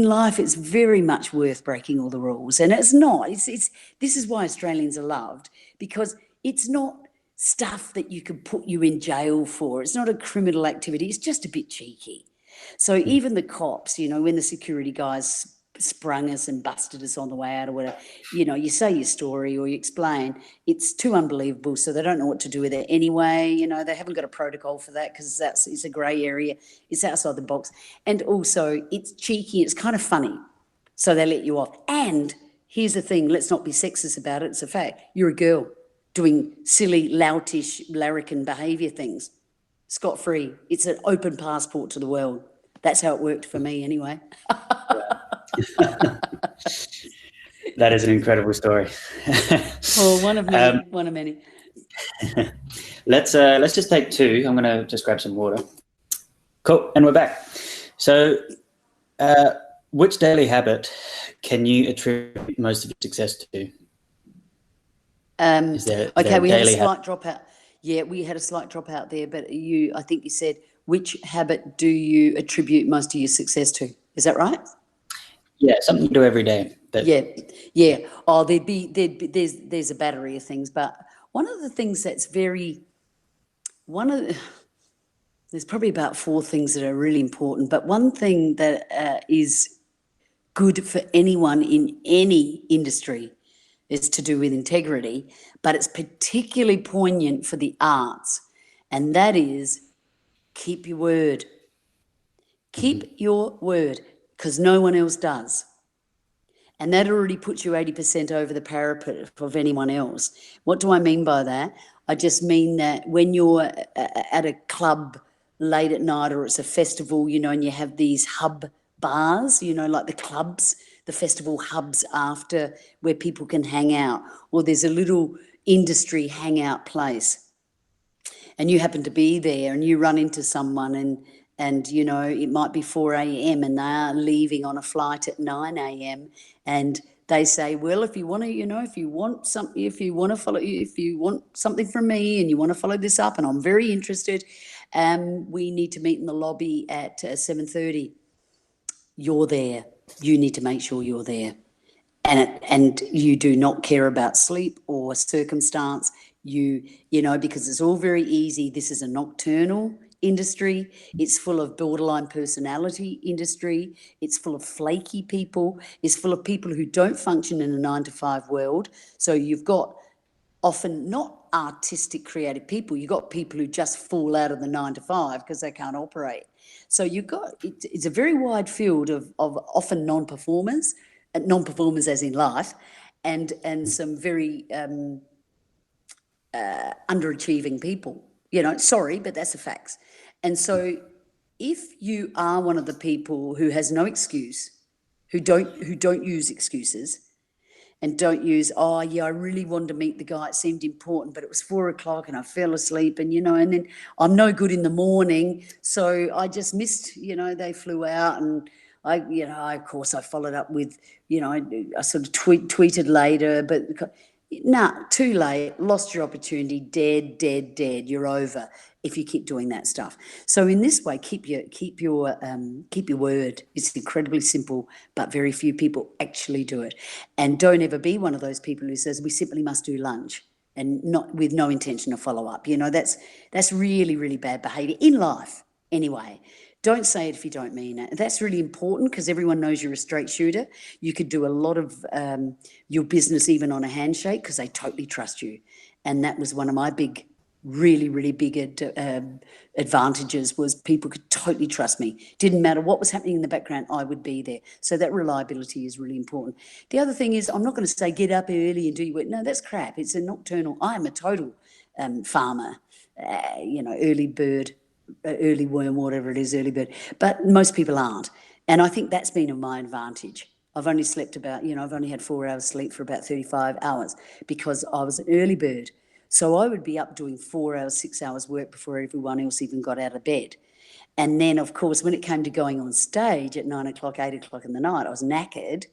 life, it's very much worth breaking all the rules, and it's not. This is why Australians are loved, because it's not stuff that you could put you in jail for. It's not a criminal activity. It's just a bit cheeky. So even the cops, when the security guys sprung us and busted us on the way out or whatever, you say your story or you explain, it's too unbelievable, so they don't know what to do with it anyway. They haven't got a protocol for that because it's a grey area. It's outside the box. And also it's cheeky. It's kind of funny. So they let you off. And here's the thing, let's not be sexist about it. It's a fact. You're a girl doing silly, loutish, larrikin behaviour things. Scot-free. It's an open passport to the world. That's how it worked for me anyway. That is an incredible story. Well, one of many. Let's just take two. I'm going to just grab some water. Cool, and we're back. So which daily habit can you attribute most of your success to? Okay, we had a slight dropout. Yeah, we had a slight dropout there, but I think you said, which habit do you attribute most of your success to? Is that right? Yeah, something you do every day. Yeah. Oh, there's a battery of things, but one of the things that's there's probably about 4 things that are really important, but one thing that is good for anyone in any industry is to do with integrity, but it's particularly poignant for the arts, and that is keep your word. Keep your word, because no one else does. And that already puts you 80% over the parapet of anyone else. What do I mean by that? I just mean that when you're at a club late at night or it's a festival, and you have these hub bars, like the clubs, the festival hubs after, where people can hang out, or there's a little industry hangout place, and you happen to be there and you run into someone and it might be 4 a.m. and they are leaving on a flight at 9 a.m. and they say, well, if you want to, if you want something from me and you want to follow this up and I'm very interested, we need to meet in the lobby at 7:30. You're there. You need to make sure you're there. And you do not care about sleep or circumstance, because it's all very easy. This is a nocturnal industry. It's full of borderline personality industry. It's full of flaky people. It's full of people who don't function in a 9-to-5 world. So you've got often not artistic, creative people. You've got people who just fall out of the 9-to-5 because they can't operate. So it's a very wide field of often non-performers as in life, and some very underachieving people. Sorry, but that's the facts. And so if you are one of the people who has no excuse, who don't use excuses, and don't use, oh yeah, I really wanted to meet the guy, it seemed important, but it was 4 o'clock and I fell asleep, and and then I'm no good in the morning, so I just missed, they flew out, and I of course I followed up with, I sort of tweeted later, but too late, lost your opportunity, dead, you're over if you keep doing that stuff. So in this way, keep your word. It's incredibly simple, but very few people actually do it. And don't ever be one of those people who says we simply must do lunch and not with no intention of follow up. That's really, really bad behaviour in life anyway. Don't say it if you don't mean it. That's really important because everyone knows you're a straight shooter. You could do a lot of your business even on a handshake because they totally trust you. And that was one of my big really, really big advantages was people could totally trust me. Didn't matter what was happening in the background, I would be there. So that reliability is really important. The other thing is, I'm not going to say get up early and do your work. No, that's crap. It's a nocturnal. I am a total farmer, early bird, early worm, whatever it is, early bird. But most people aren't. And I think that's been of my advantage. I've only slept I've only had 4 hours sleep for about 35 hours because I was an early bird. So I would be up doing 4 hours, 6 hours work before everyone else even got out of bed. And then, of course, when it came to going on stage at 9 o'clock, 8 o'clock in the night, I was knackered,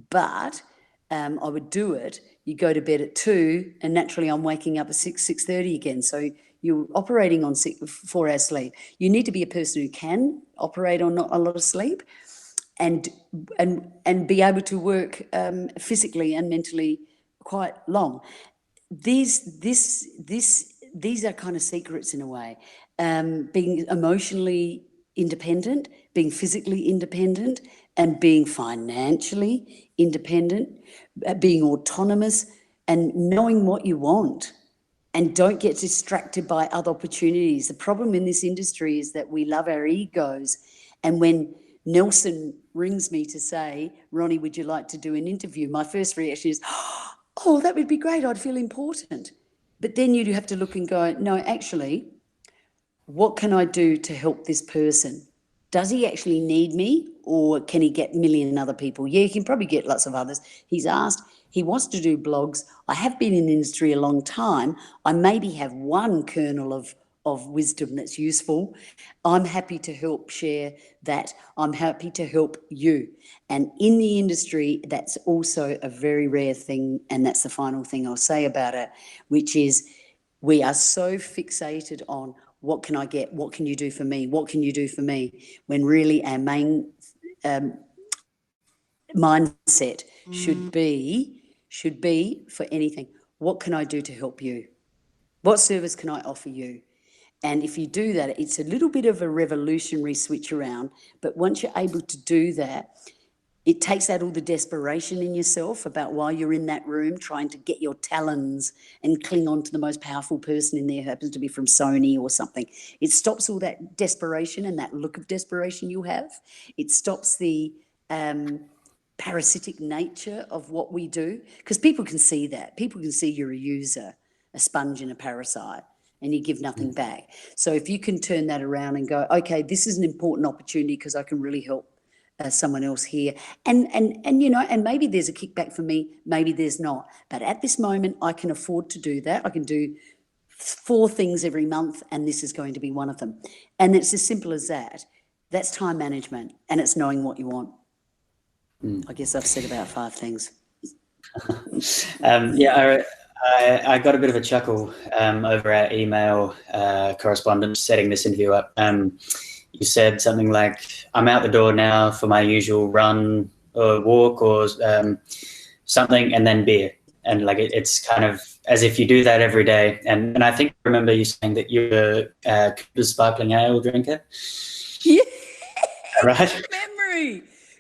but I would do it. You go to bed at 2 and naturally I'm waking up at 6:30 again. So you're operating on 4 hours sleep. You need to be a person who can operate on not a lot of sleep and be able to work physically and mentally quite long. These are kind of secrets in a way. Being emotionally independent, being physically independent, and being financially independent, being autonomous, and knowing what you want. And don't get distracted by other opportunities. The problem in this industry is that we love our egos. And when Nelson rings me to say, Ronnie, would you like to do an interview? My first reaction is, oh, that would be great. I'd feel important. But then you have to look and go, no, actually, what can I do to help this person? Does he actually need me, or can he get a million other people? Yeah, he can probably get lots of others. He's asked, he wants to do blogs. I have been in the industry a long time. I maybe have one kernel of wisdom that's useful. I'm happy to help share that. I'm happy to help you. And in the industry, that's also a very rare thing, and that's the final thing I'll say about it, which is we are so fixated on what can I get, what can you do for me, what can you do for me, when really our main mindset should be for anything, what can I do to help you? What service can I offer you? And if you do that, it's a little bit of a revolutionary switch around. But once you're able to do that, it takes out all the desperation in yourself about while you're in that room trying to get your talons and cling on to the most powerful person in there who happens to be from Sony or something. It stops all that desperation and that look of desperation you have. It stops the parasitic nature of what we do, because people can see that. People can see you're a user, a sponge and a parasite, and you give nothing back. So if you can turn that around and go, okay, this is an important opportunity because I can really help someone else here, and maybe there's a kickback for me, maybe there's not, but at this moment I can afford to do that. I can do 4 things every month, and this is going to be one of them. And it's as simple as that. That's time management, and it's knowing what you want. I guess I've said about 5 things. I got a bit of a chuckle over our email correspondence setting this interview up. You said something like, I'm out the door now for my usual run or walk or something, and then beer. And like it's kind of as if you do that every day. And I think I remember you saying that you're a Cooper's sparkling ale drinker. Yeah. Right?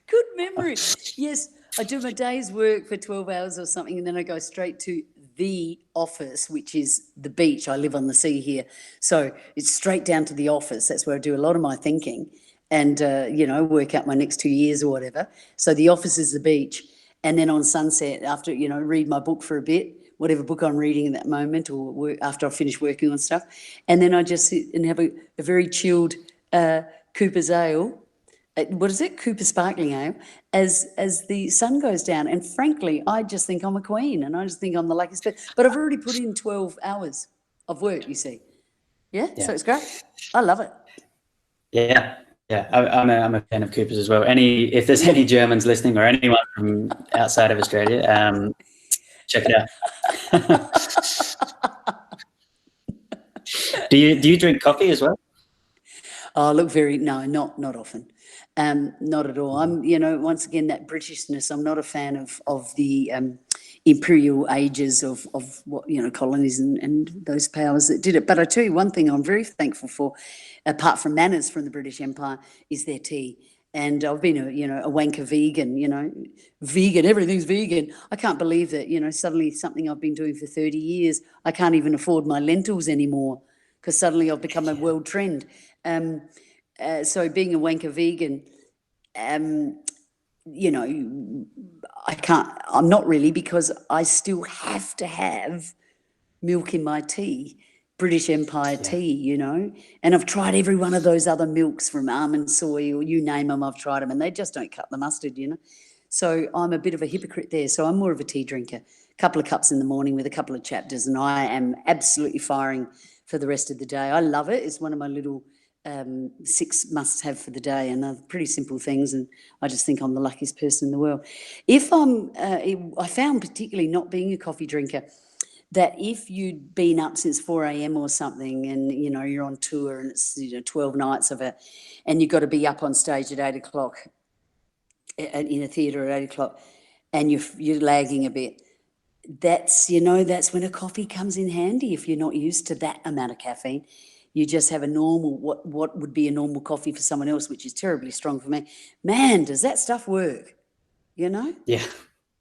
Good memory. Yes, I do my day's work for 12 hours or something, and then I go straight to the office, which is the beach. I live on the sea here. So it's straight down to the office. That's where I do a lot of my thinking and, work out my next 2 years or whatever. So the office is the beach. And then on sunset, after, read my book for a bit, whatever book I'm reading at that moment, or work, after I finish working on stuff. And then I just sit and have a very chilled Cooper's ale. What is it? Cooper Sparkling Ale, as the sun goes down. And frankly, I just think I'm a queen, and I just think I'm the luckiest person. But I've already put in 12 hours of work, you see. Yeah. So it's great. I love it. Yeah. I'm a fan of Cooper's as well. If there's any Germans listening or anyone from outside of Australia, check it out. Do you drink coffee as well? Oh, look, not often. Not at all. I'm, once again, that Britishness. I'm not a fan of the imperial ages of what, colonies and those powers that did it. But I tell you one thing I'm very thankful for, apart from manners from the British Empire, is their tea. And I've been a wanker vegan, vegan, everything's vegan. I can't believe that, suddenly something I've been doing for 30 years, I can't even afford my lentils anymore because suddenly I've become a world trend. So being a wanker vegan, I'm not really, because I still have to have milk in my tea. British Empire tea, and I've tried every one of those other milks from almond soy or you name them, I've tried them, and they just don't cut the mustard, So I'm a bit of a hypocrite there. So I'm more of a tea drinker, a couple of cups in the morning with a couple of chapters, and I am absolutely firing for the rest of the day. I love it. It's one of my little 6 must-have for the day, and they're pretty simple things, and I just think I'm the luckiest person in the world. I found, particularly not being a coffee drinker, that if you'd been up since 4 a.m. or something and, you're on tour and it's, 12 nights of it, and you've got to be up on stage at 8 o'clock in a theatre at 8 o'clock and you're lagging a bit, that's when a coffee comes in handy. If you're not used to that amount of caffeine, you just have a normal, what would be a normal coffee for someone else, which is terribly strong for me. Man, does that stuff work, Yeah.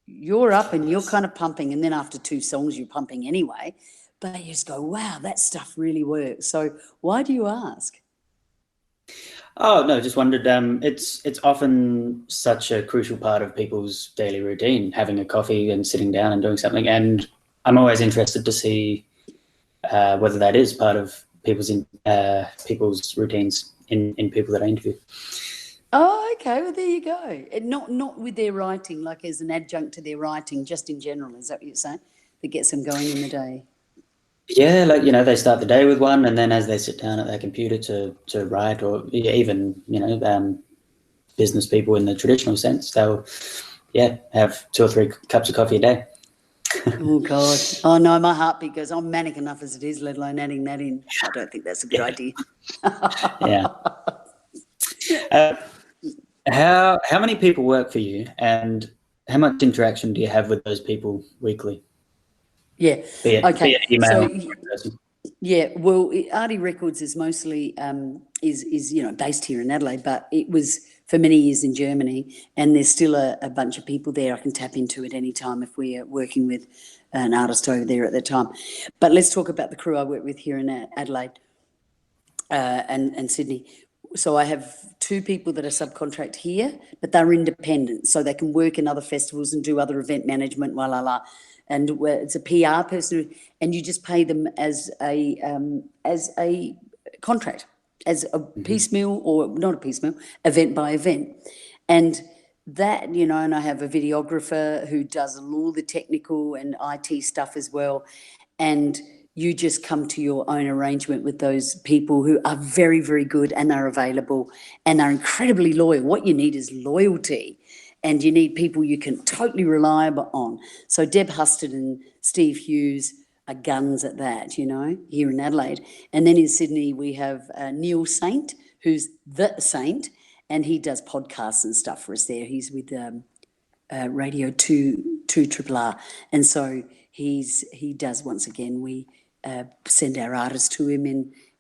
You're up and you're kind of pumping, and then after 2 songs you're pumping anyway, but you just go, wow, that stuff really works. So why do you ask? Oh, no, just wondered. It's often such a crucial part of people's daily routine, having a coffee and sitting down and doing something. And I'm always interested to see whether that is part of people's routines in people that I interview. Oh, okay. Well, there you go. And not with their writing, like as an adjunct to their writing, just in general. Is that what you're saying? That gets them going in the day? Yeah, like, they start the day with one, and then as they sit down at their computer to write, or even, business people in the traditional sense, they'll, have 2 or 3 cups of coffee a day. Oh, God. Oh, no, my heartbeat goes, I'm manic enough as it is, let alone adding that in. I don't think that's a good idea. Yeah. How many people work for you, and how much interaction do you have with those people weekly? Yeah. Be it email, person. Yeah, well, Artie Records is mostly is based here in Adelaide, but it was for many years in Germany, and there's still a bunch of people there I can tap into at any time if we're working with an artist over there at that time. But let's talk about the crew I work with here in Adelaide and Sydney. So I have 2 people that are subcontract here, but they're independent, so they can work in other festivals and do other event management, and it's a PR person, and you just pay them as a contract, as a piecemeal, or not a piecemeal, event by event. And that, and I have a videographer who does all the technical and IT stuff as well. And you just come to your own arrangement with those people who are very, very good, and they're available and are incredibly loyal. What you need is loyalty, and you need people you can totally rely on. So Deb Husted and Steve Hughes are guns at that, here in Adelaide. And then in Sydney we have Neil Saint, who's the Saint, and he does podcasts and stuff for us there. He's with Radio 2 RRR, and so he does, once again, we send our artists to him,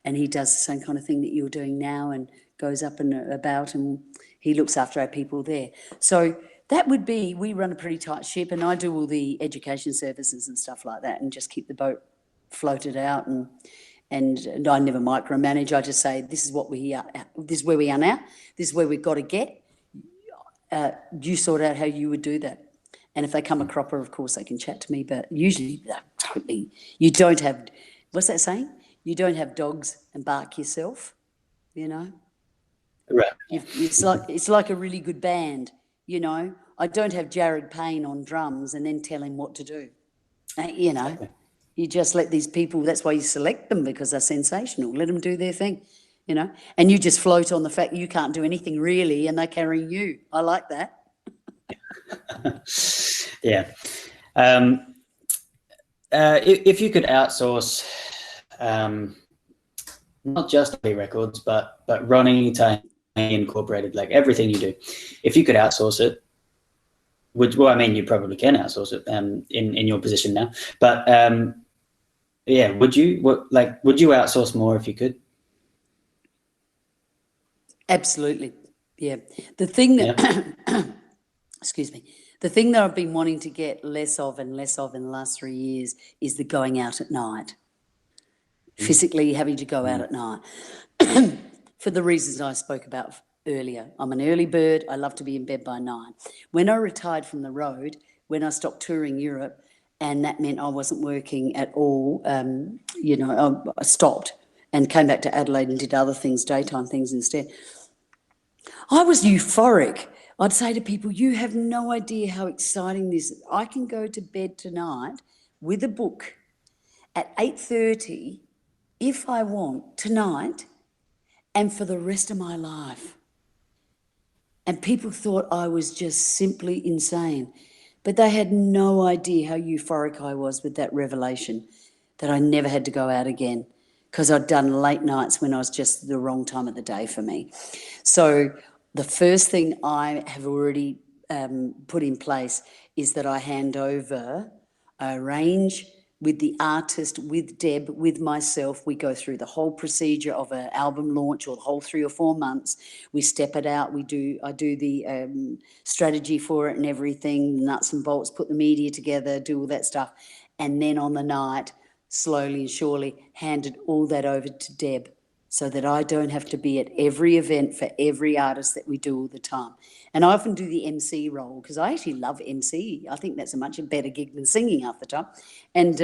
and he does the same kind of thing that you're doing now, and goes up and about, and he looks after our people there. So that would be, we run a pretty tight ship, and I do all the education services and stuff like that, and just keep the boat floated out, and I never micromanage. I just say, this is what we are, this is where we are now, this is where we've got to get. You sort out how you would do that. And if they come a cropper, of course, they can chat to me. But usually, totally, you don't have, what's that saying? You don't have dogs and bark yourself, Right. It's like a really good band, I don't have Jared Payne on drums and then tell him what to do. You just let these people, that's why you select them, because they're sensational. Let them do their thing, and you just float on the fact that you can't do anything really, and they're carrying you. I like that. Yeah. If you could outsource, not just Artie Records, but Ronnie Taheny Incorporated, like everything you do, if you could outsource it, you probably can outsource it in your position now, but would you outsource more if you could? Absolutely. Yeah. The thing Yeah. that, excuse me, the thing that I've been wanting to get less of and less of in the last 3 years is the going out at night, physically having to go out at night for the reasons I spoke about earlier. I'm an early bird. I love to be in bed by 9. When I retired from the road, when I stopped touring Europe, and that meant I wasn't working at all, I stopped and came back to Adelaide and did other things, daytime things instead. I was euphoric. I'd say to people, you have no idea how exciting this is. I can go to bed tonight with a book at 8:30 if I want tonight and for the rest of my life. And people thought I was just simply insane. But they had no idea how euphoric I was with that revelation, that I never had to go out again because I'd done late nights when I was just the wrong time of the day for me. So the first thing I have already put in place is that I hand over a range with the artist, with Deb, with myself. We go through the whole procedure of an album launch, or the whole 3 or 4 months. We step it out. I do the strategy for it and everything, nuts and bolts, put the media together, do all that stuff. And then on the night, slowly and surely, handed all that over to Deb, so that I don't have to be at every event for every artist that we do all the time. And I often do the MC role because I actually love MC. I think that's a much better gig than singing half the time. And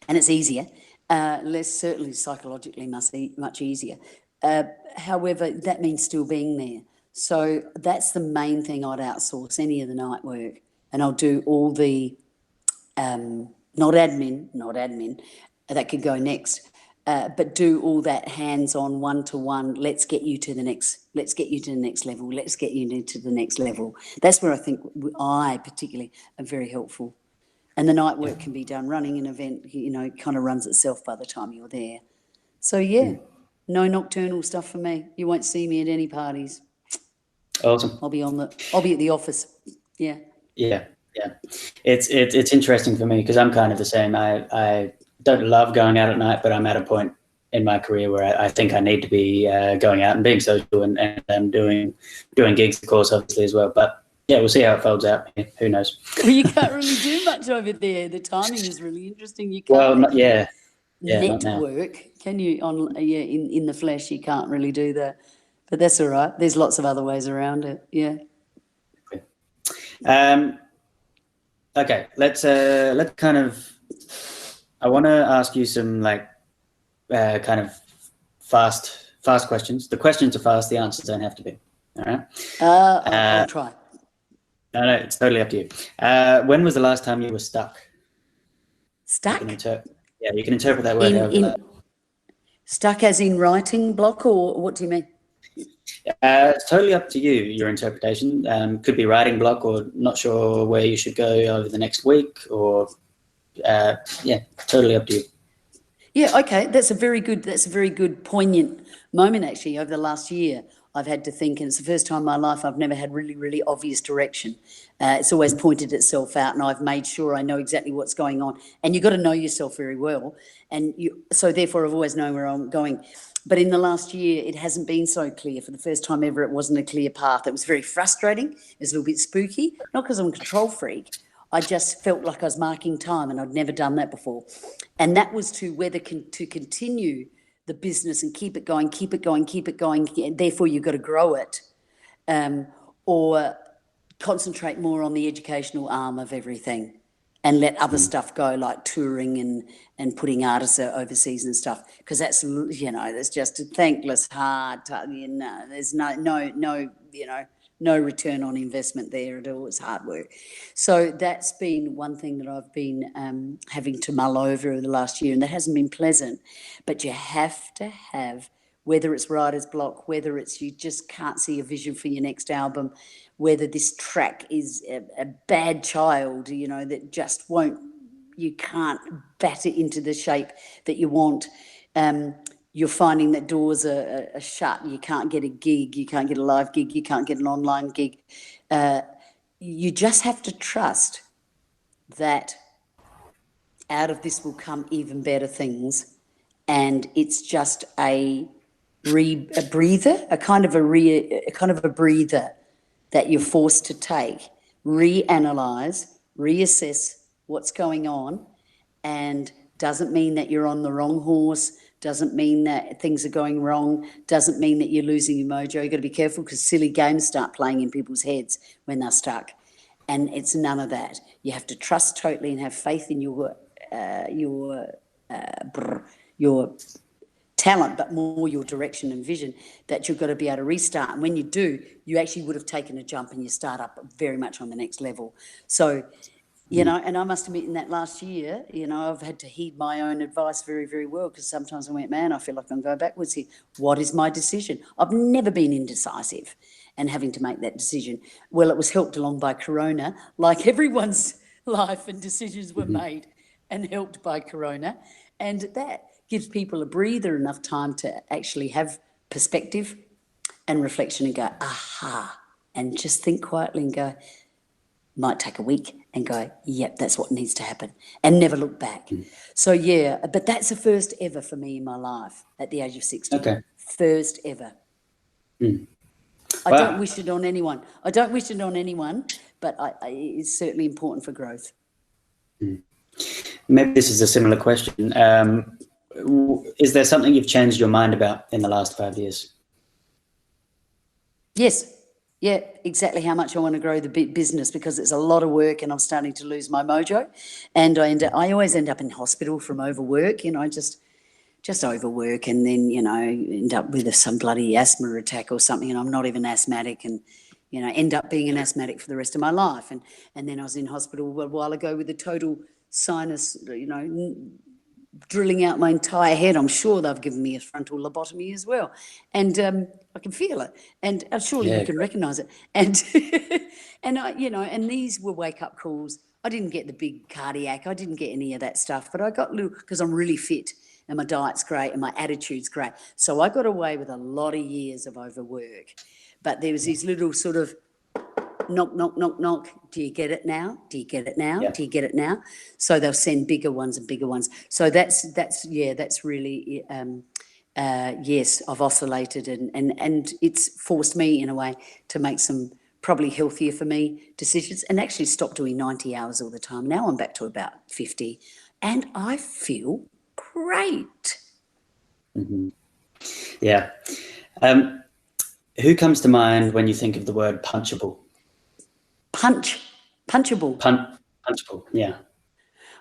it's easier, less, certainly psychologically much easier. However, that means still being there. So that's the main thing. I'd outsource any of the night work, and I'll do all the not admin, that could go next. But do all that hands-on, one-to-one. Let's get you to the next level. Let's get you to the next level. That's where I think I particularly am very helpful. And the night work can be done. Running an event, kind of runs itself by the time you're there. So no nocturnal stuff for me. You won't see me at any parties. Awesome. I'll be at the office. Yeah. Yeah. It's interesting for me because I'm kind of the same. I don't love going out at night, but I'm at a point in my career where I think I need to be going out and being social and doing gigs, of course, obviously as well. But yeah, we'll see how it folds out. Who knows? Well, you can't really do much over there. The timing is really interesting. You can't network, can you? In the flesh, you can't really do that. But that's all right. There's lots of other ways around it. Yeah. Okay, let's kind of. I want to ask you some kind of fast questions. The questions are fast. The answers don't have to be. All right. I'll try. No, it's totally up to you. When was the last time you were stuck? Stuck? You can interpret that word. Stuck as in writing block, or what do you mean? It's totally up to you, your interpretation. Could be writing block, or not sure where you should go over the next week, or totally up to you. Yeah, okay. That's a very good poignant moment actually over the last year. I've had to think, and it's the first time in my life I've never had really, really obvious direction. It's always pointed itself out, and I've made sure I know exactly what's going on. And you've got to know yourself very well, so therefore I've always known where I'm going. But in the last year, it hasn't been so clear. For the first time ever, it wasn't a clear path. It was very frustrating. It was a little bit spooky, not because I'm a control freak. I just felt like I was marking time, and I'd never done that before. And that was to whether to continue the business and keep it going. Therefore, you've got to grow it, or concentrate more on the educational arm of everything and let other stuff go, like touring and putting artists overseas and stuff, because that's, there's just a thankless, hard, there's no return on investment there at all. It's hard work. So that's been one thing that I've been having to mull over the last year, and that hasn't been pleasant. But you have to have, whether it's writer's block, whether it's you just can't see a vision for your next album, whether this track is a bad child, that just you can't bat it into the shape that you want. You're finding that doors are shut. You can't get a gig. You can't get a live gig. You can't get an online gig. You just have to trust that out of this will come even better things. And it's just a a breather, a kind of a breather that you're forced to take, reanalyze, reassess what's going on, and doesn't mean that you're on the wrong horse, doesn't mean that things are going wrong, doesn't mean that you're losing your mojo. You've got to be careful because silly games start playing in people's heads when they're stuck. And it's none of that. You have to trust totally and have faith in your talent, but more your direction and vision, that you've got to be able to restart. And when you do, you actually would have taken a jump and you start up very much on the next level. So, you know, and I must admit in that last year, you know, I've had to heed my own advice very, very well, because sometimes I went, man, I feel like I'm going backwards here. What is my decision? I've never been indecisive and having to make that decision. Well, it was helped along by Corona, like everyone's life and decisions were made and helped by Corona. And that gives people a breather, enough time to actually have perspective and reflection and go, aha, and just think quietly and go, might take a week, and go, yep, that's what needs to happen, and never look back. So, yeah, but that's the first ever for me in my life at the age of 60. Okay. First ever. I don't wish it on anyone. But it's certainly important for growth. Maybe this is a similar question. Is there something you've changed your mind about in the last 5 years? Yes. Yeah, exactly how much I want to grow the business, because it's a lot of work and I'm starting to lose my mojo. And I always end up in hospital from overwork, you know, just overwork, and then, you know, end up with some bloody asthma attack or something, and I'm not even asthmatic, and, you know, end up being an asthmatic for the rest of my life. And then I was in hospital a while ago with a total sinus, you know, drilling out my entire head. I'm sure they've given me a frontal lobotomy as well. And I can feel it. And surely you can recognise it. And, and I, you know, and these were wake-up calls. I didn't get the big cardiac. I didn't get any of that stuff. But I got little, because I'm really fit and my diet's great and my attitude's great. So I got away with a lot of years of overwork. But there was these little sort of knock, knock, knock, knock. Do you get it now? Do you get it now? Yeah. Do you get it now? So they'll send bigger ones and bigger ones. So that's really, yes, I've oscillated, and it's forced me in a way to make some probably healthier for me decisions, and actually stop doing 90 hours all the time. Now I'm back to about 50 and I feel great. Yeah. Who comes to mind when you think of the word punchable? Punchable. Punchable, yeah.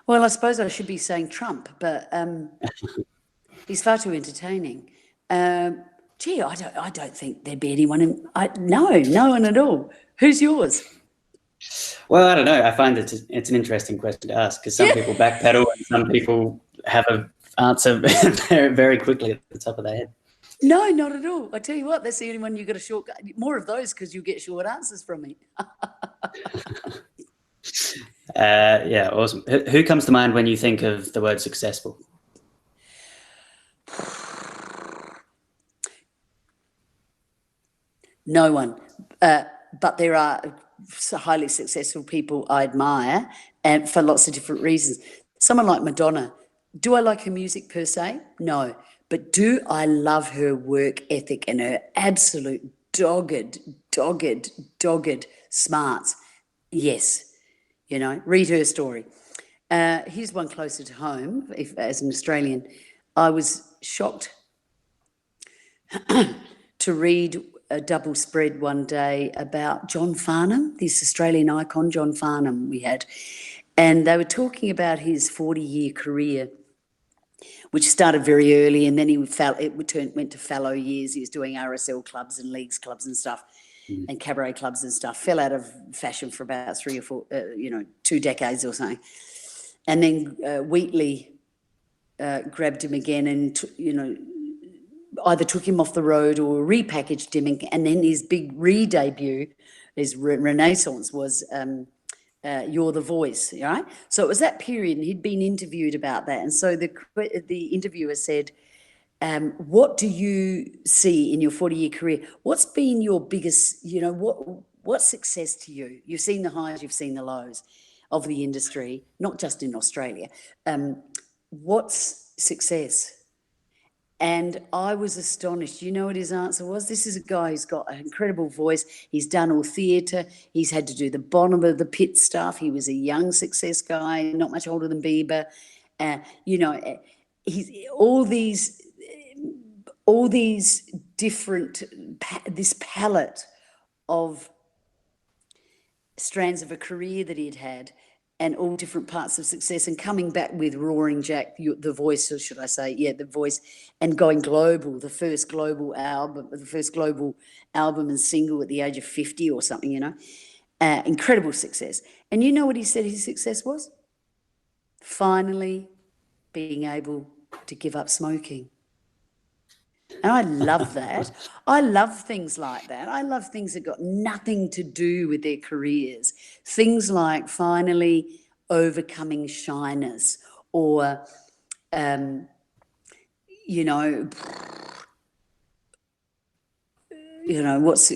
Well, I suppose I should be saying Trump, but he's far too entertaining. Gee, I don't think there'd be anyone no one at all. Who's yours? Well, I don't know. I find that it's an interesting question to ask, because some people backpedal and some people have an answer very, very quickly at the top of their head. No, not at all. I tell you what, that's the only one you got a shortcut. More of those, because you get short answers from me. Yeah, awesome. Who comes to mind when you think of the word successful? No one. But there are highly successful people I admire, and for lots of different reasons. Someone like Madonna. Do I like her music per se? No. But do I love her work ethic and her absolute dogged smarts? Yes. You know, read her story. Here's one closer to home. As an Australian, I was shocked to read a double spread one day about John Farnham, this Australian icon, John Farnham we had. And they were talking about his 40-year career, which started very early, and then he went to fallow years. He was doing RSL clubs and leagues clubs and stuff, and cabaret clubs and stuff. Fell out of fashion for about 3 or 4, 2 decades or something. And then Wheatley grabbed him again and, either took him off the road or repackaged him. And then his big re-debut, his renaissance was You're the Voice, right? So it was that period, and he'd been interviewed about that. And so the interviewer said, what do you see in your 40-year career? What's been your biggest, what's success to you? You've seen the highs, you've seen the lows of the industry, not just in Australia. What's success? And I was astonished. You know what his answer was? This is a guy who's got an incredible voice. He's done all theatre. He's had to do the bottom of the pit stuff. He was a young success guy, not much older than Bieber. You know, he's all these different, this palette of strands of a career that he'd had, and all different parts of success, and coming back with Roaring Jack, the voice, or should I say, the voice, and going global, the first global album and single at the age of 50 or something, you know, incredible success. And you know what he said his success was? Finally being able to give up smoking. And I love that. I love things like that. I love things that got nothing to do with their careers. Things like finally overcoming shyness, or, you know, what's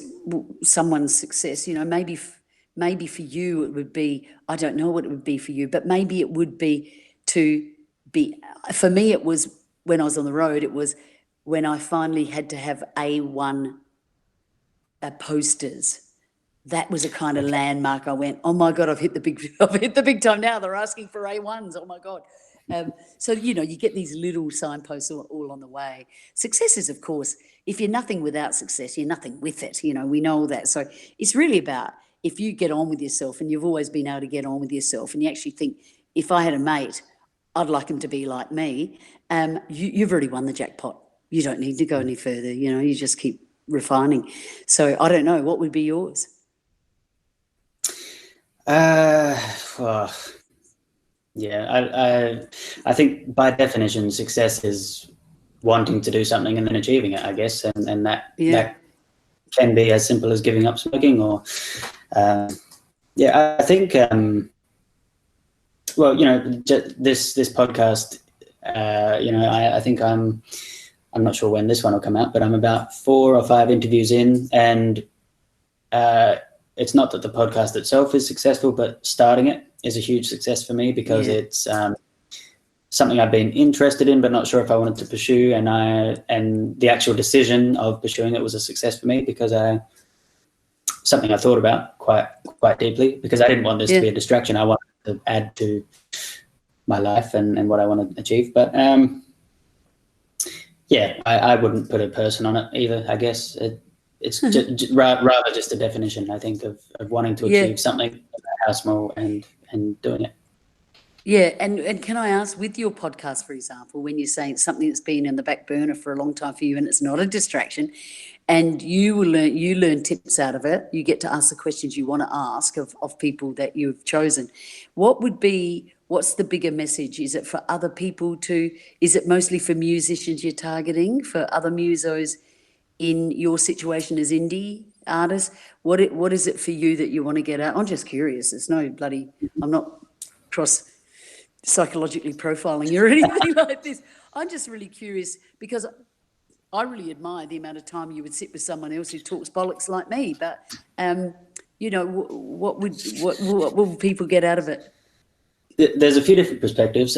someone's success. You know, maybe for you it would be, I don't know what it would be for you, but maybe it would be for me it was, when I was on the road, it was when I finally had to have A1 posters. That was a kind of landmark. I went, oh my God, I've hit the big time now. They're asking for A1s. Oh my God. So, you know, you get these little signposts all on the way. Success is, of course, if you're nothing without success, you're nothing with it. You know, we know that. So it's really about, if you get on with yourself, and you've always been able to get on with yourself, and you actually think, if I had a mate, I'd like him to be like me. You've already won the jackpot. You don't need to go any further. You know, you just keep refining. So I don't know, what would be yours? Well, yeah, I think by definition, success is wanting to do something and then achieving it, I guess, and that can be as simple as giving up smoking, or I think well, you know, this podcast, you know, I think I'm not sure when this one will come out, but I'm about 4 or 5 interviews in, and it's not that the podcast itself is successful, but starting it is a huge success for me, because it's something I've been interested in but not sure if I wanted to pursue, and the actual decision of pursuing it was a success for me, because something I thought about quite deeply, because I didn't want this to be a distraction. I wanted to add to my life and what I want to achieve. But I wouldn't put a person on it either, I guess. It's rather just a definition, I think, of wanting to achieve something, no matter how small, and doing it. Yeah, and can I ask, with your podcast, for example, when you're saying it's something that's been in the back burner for a long time for you, and it's not a distraction, and you learn tips out of it, you get to ask the questions you want to ask of people that you've chosen. What's the bigger message? Is it for other people is it mostly for musicians you're targeting, for other musos in your situation as indie artists? What is it for you that you want to get out? I'm just curious. There's no I'm not cross psychologically profiling you or anything like this. I'm just really curious, because I really admire the amount of time you would sit with someone else who talks bollocks like me. But you know, what will people get out of it? There's a few different perspectives.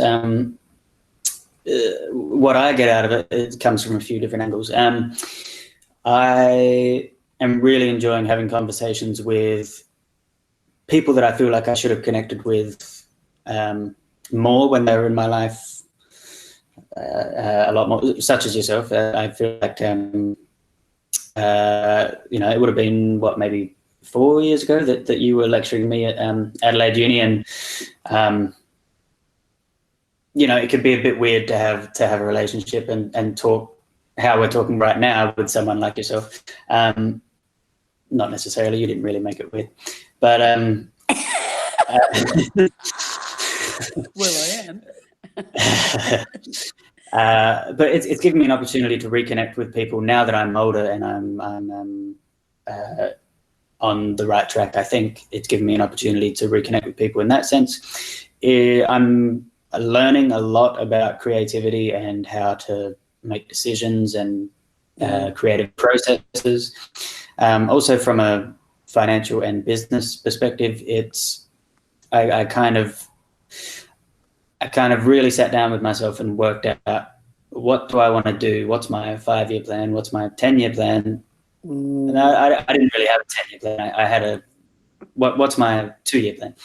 What I get out of it comes from a few different angles. I am really enjoying having conversations with people that I feel like I should have connected with more when they were in my life, a lot more, such as yourself. I feel like, you know, it would have been, maybe 4 years ago that you were lecturing me at Adelaide Uni, and you know, it could be a bit weird to have a relationship and talk how we're talking right now with someone like yourself. Not necessarily, you didn't really make it weird, but well, I am. But it's given me an opportunity to reconnect with people now that I'm older and I'm on the right track. I think it's given me an opportunity to reconnect with people in that sense. I'm learning a lot about creativity and how to make decisions and creative processes. Also from a financial and business perspective, I kind of really sat down with myself and worked out what do I want to do? What's my 5-year plan? What's my 10-year plan? And I didn't really have a 10-year plan. I had what's my 2-year plan?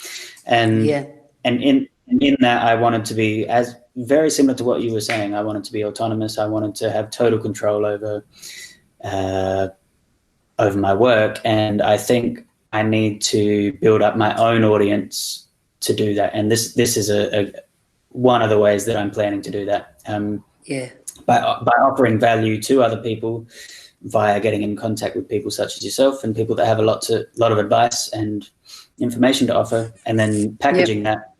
And in that, I wanted to be as very similar to what you were saying. I wanted to be autonomous. I wanted to have total control over my work. And I think I need to build up my own audience to do that. And this is one of the ways that I'm planning to do that. By offering value to other people via getting in contact with people such as yourself and people that have a lot of advice and information to offer, and then packaging that,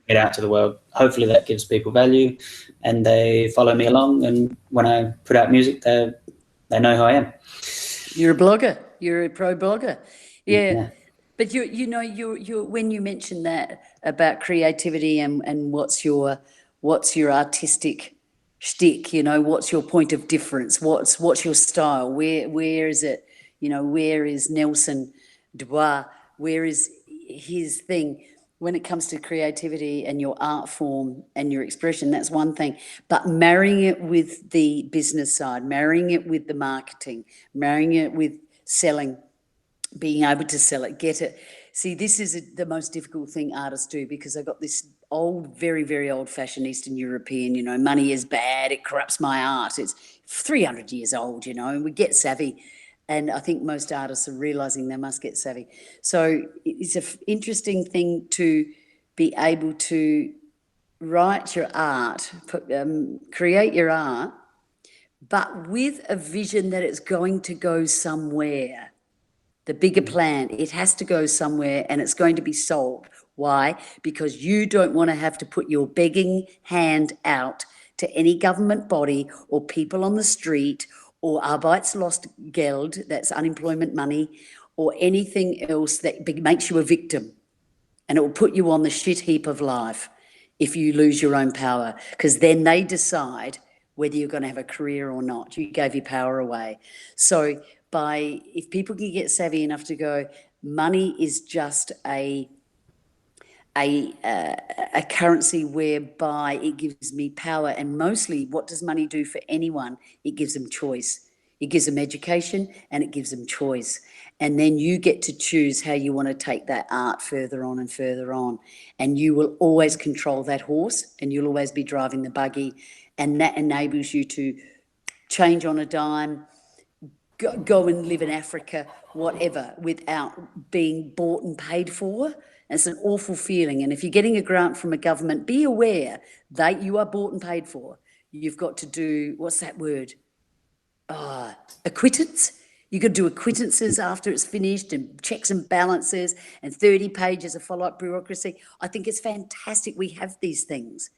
it out to the world. Hopefully that gives people value and they follow me along. And when I put out music, they know who I am. You're a blogger. You're a pro blogger. Yeah. But you know, when you mentioned that about creativity and what's your artistic shtick, you know, what's your point of difference? What's your style? Where is it? You know, where is Nelson Du Bois? Where is his thing? When it comes to creativity and your art form and your expression, that's one thing. But marrying it with the business side, marrying it with the marketing, marrying it with selling, being able to sell it, get it. See, this is the most difficult thing artists do, because I've got this old, very, very old-fashioned Eastern European, you know, money is bad, it corrupts my art. It's 300 years old, you know, and we get savvy. And I think most artists are realising they must get savvy. So it's an interesting thing to be able to write your art, create your art, but with a vision that it's going to go somewhere. The bigger plan, it has to go somewhere and it's going to be sold. Why? Because you don't want to have to put your begging hand out to any government body or people on the street or Arbeitslosengeld, that's unemployment money, or anything else that makes you a victim. And it will put you on the shit heap of life if you lose your own power, because then they decide whether you're going to have a career or not. You gave your power away. So if people can get savvy enough to go, money is just a currency whereby it gives me power. And mostly, what does money do for anyone? It gives them choice. It gives them education and it gives them choice. And then you get to choose how you want to take that art further on and further on. And you will always control that horse and you'll always be driving the buggy. And that enables you to change on a dime, go and live in Africa, whatever, without being bought and paid for. It's an awful feeling. And if you're getting a grant from a government, be aware that you are bought and paid for. You've got to do, what's that word? Acquittance. You could do acquittances after it's finished and checks and balances and 30 pages of follow-up bureaucracy. I think it's fantastic we have these things.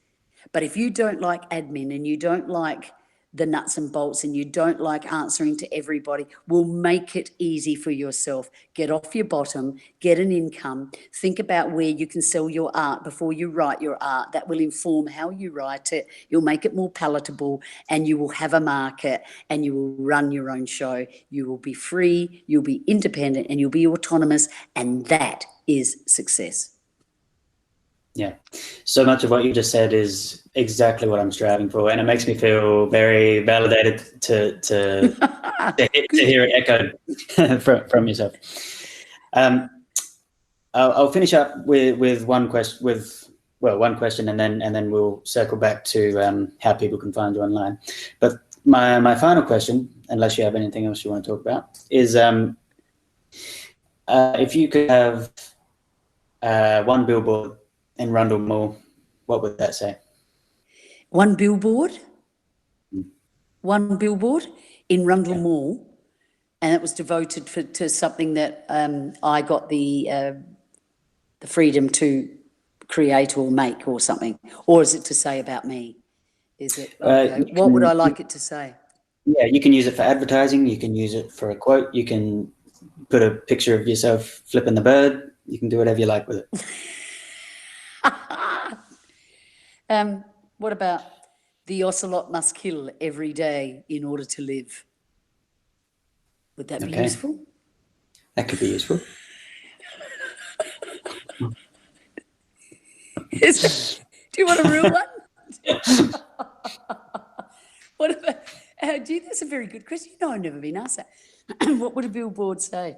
But if you don't like admin and you don't like the nuts and bolts and you don't like answering to everybody, we'll make it easy for yourself. Get off your bottom, get an income, think about where you can sell your art before you write your art. That will inform how you write it. You'll make it more palatable and you will have a market and you will run your own show. You will be free, you'll be independent and you'll be autonomous, and that is success. Yeah, so much of what you just said is exactly what I'm striving for, and it makes me feel very validated to hear it echoed from yourself. I'll finish up with one question, and then we'll circle back to how people can find you online. But my final question, unless you have anything else you want to talk about, is if you could have one billboard in Rundle Mall, what would that say? One billboard? One billboard in Rundle Mall, and it was devoted to something that I got the freedom to create or make or something. Or is it to say about me? Is it? Okay. What would I like it to say? Yeah, you can use it for advertising. You can use it for a quote. You can put a picture of yourself flipping the bird. You can do whatever you like with it. What about the ocelot must kill every day in order to live? Would that be useful? That could be useful. Do you want a real one? very good question. No, I've never been asked that. What would a billboard say?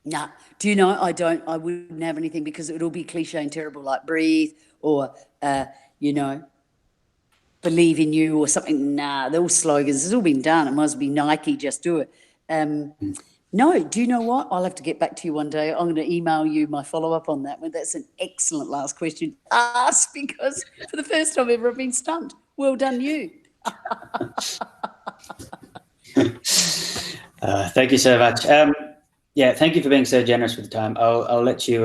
Nah, do you know, I wouldn't have anything because it would all be cliche and terrible, like breathe or, you know, believe in you or something. Nah, they're all slogans. It's all been done. It must be Nike, just do it. No, do you know what? I'll have to get back to you one day. I'm going to email you my follow-up on that one. That's an excellent last question to ask because for the first time ever I've been stumped. Well done, you. Thank you so much. Yeah, thank you for being so generous with the time. I'll let you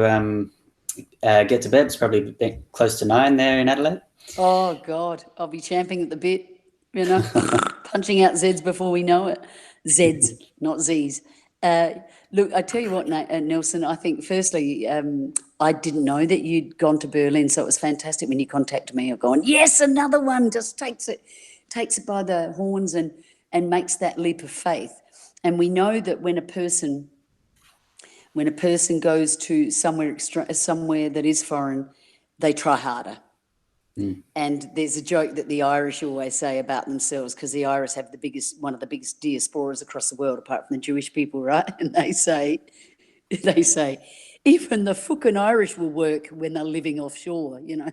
get to bed. It's probably a bit close to 9 there in Adelaide. Oh, God, I'll be champing at the bit, you know, punching out Zs before we know it. Zs, not Zs. Look, I tell you what, Nelson, I think firstly, I didn't know that you'd gone to Berlin, so it was fantastic when you contacted me. I've gone, yes, another one, just takes it by the horns and makes that leap of faith. And we know that when a person goes to somewhere that is foreign, they try harder. And there's a joke that the Irish always say about themselves, because the Irish have one of the biggest diasporas across the world, apart from the Jewish people, right? And they say, even the fucking Irish will work when they're living offshore, you know.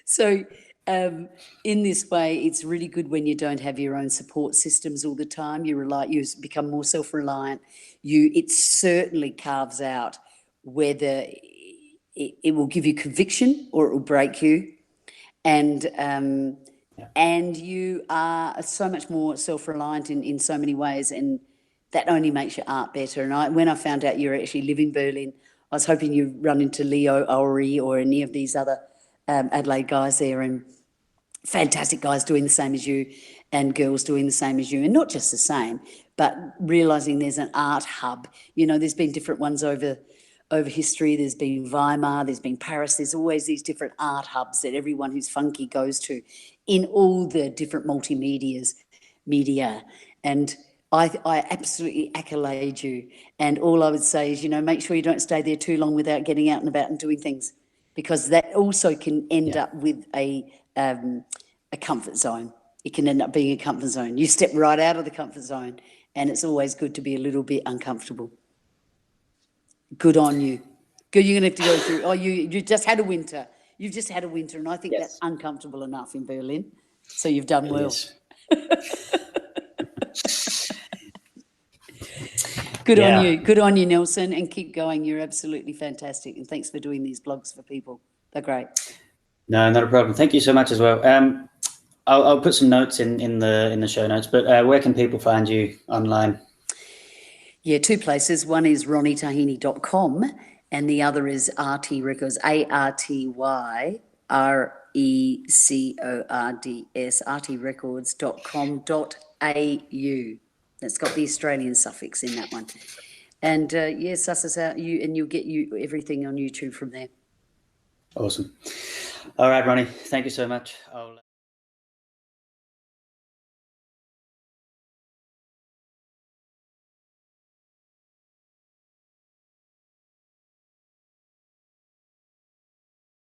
So in this way, it's really good when you don't have your own support systems all the time. You become more self-reliant. It certainly carves out whether it will give you conviction or it will break you. And you are so much more self-reliant in so many ways, and that only makes your art better. And when I found out you actually live in Berlin, I was hoping you'd run into Leo Ori or any of these other Adelaide guys there, and fantastic guys doing the same as you and girls doing the same as you, and not just the same, but realising there's an art hub. You know, there's been different ones over history. There's been Weimar, there's been Paris. There's always these different art hubs that everyone who's funky goes to in all the different media. And I absolutely accolade you. And all I would say is, you know, make sure you don't stay there too long without getting out and about and doing things, because that also can end up with a comfort zone. It can end up being a comfort zone. You step right out of the comfort zone, and it's always good to be a little bit uncomfortable. Good on you. Good, you're going to have to go through. Oh, you just had a winter. You've just had a winter, and I think that's uncomfortable enough in Berlin. So you've done well. Good on you. Good on you, Nelson, and keep going. You're absolutely fantastic, and thanks for doing these blogs for people. They're great. No, not a problem. Thank you so much as well. I'll put some notes in the show notes, but where can people find you online? Yeah, 2 places. One is ronnietaheny.com and the other is RT Records, ARTYRECORDS, rtrecords.com.au. That's got the Australian suffix in that one. And suss us out, and you'll get everything on YouTube from there. Awesome. All right, Ronnie, thank you so much.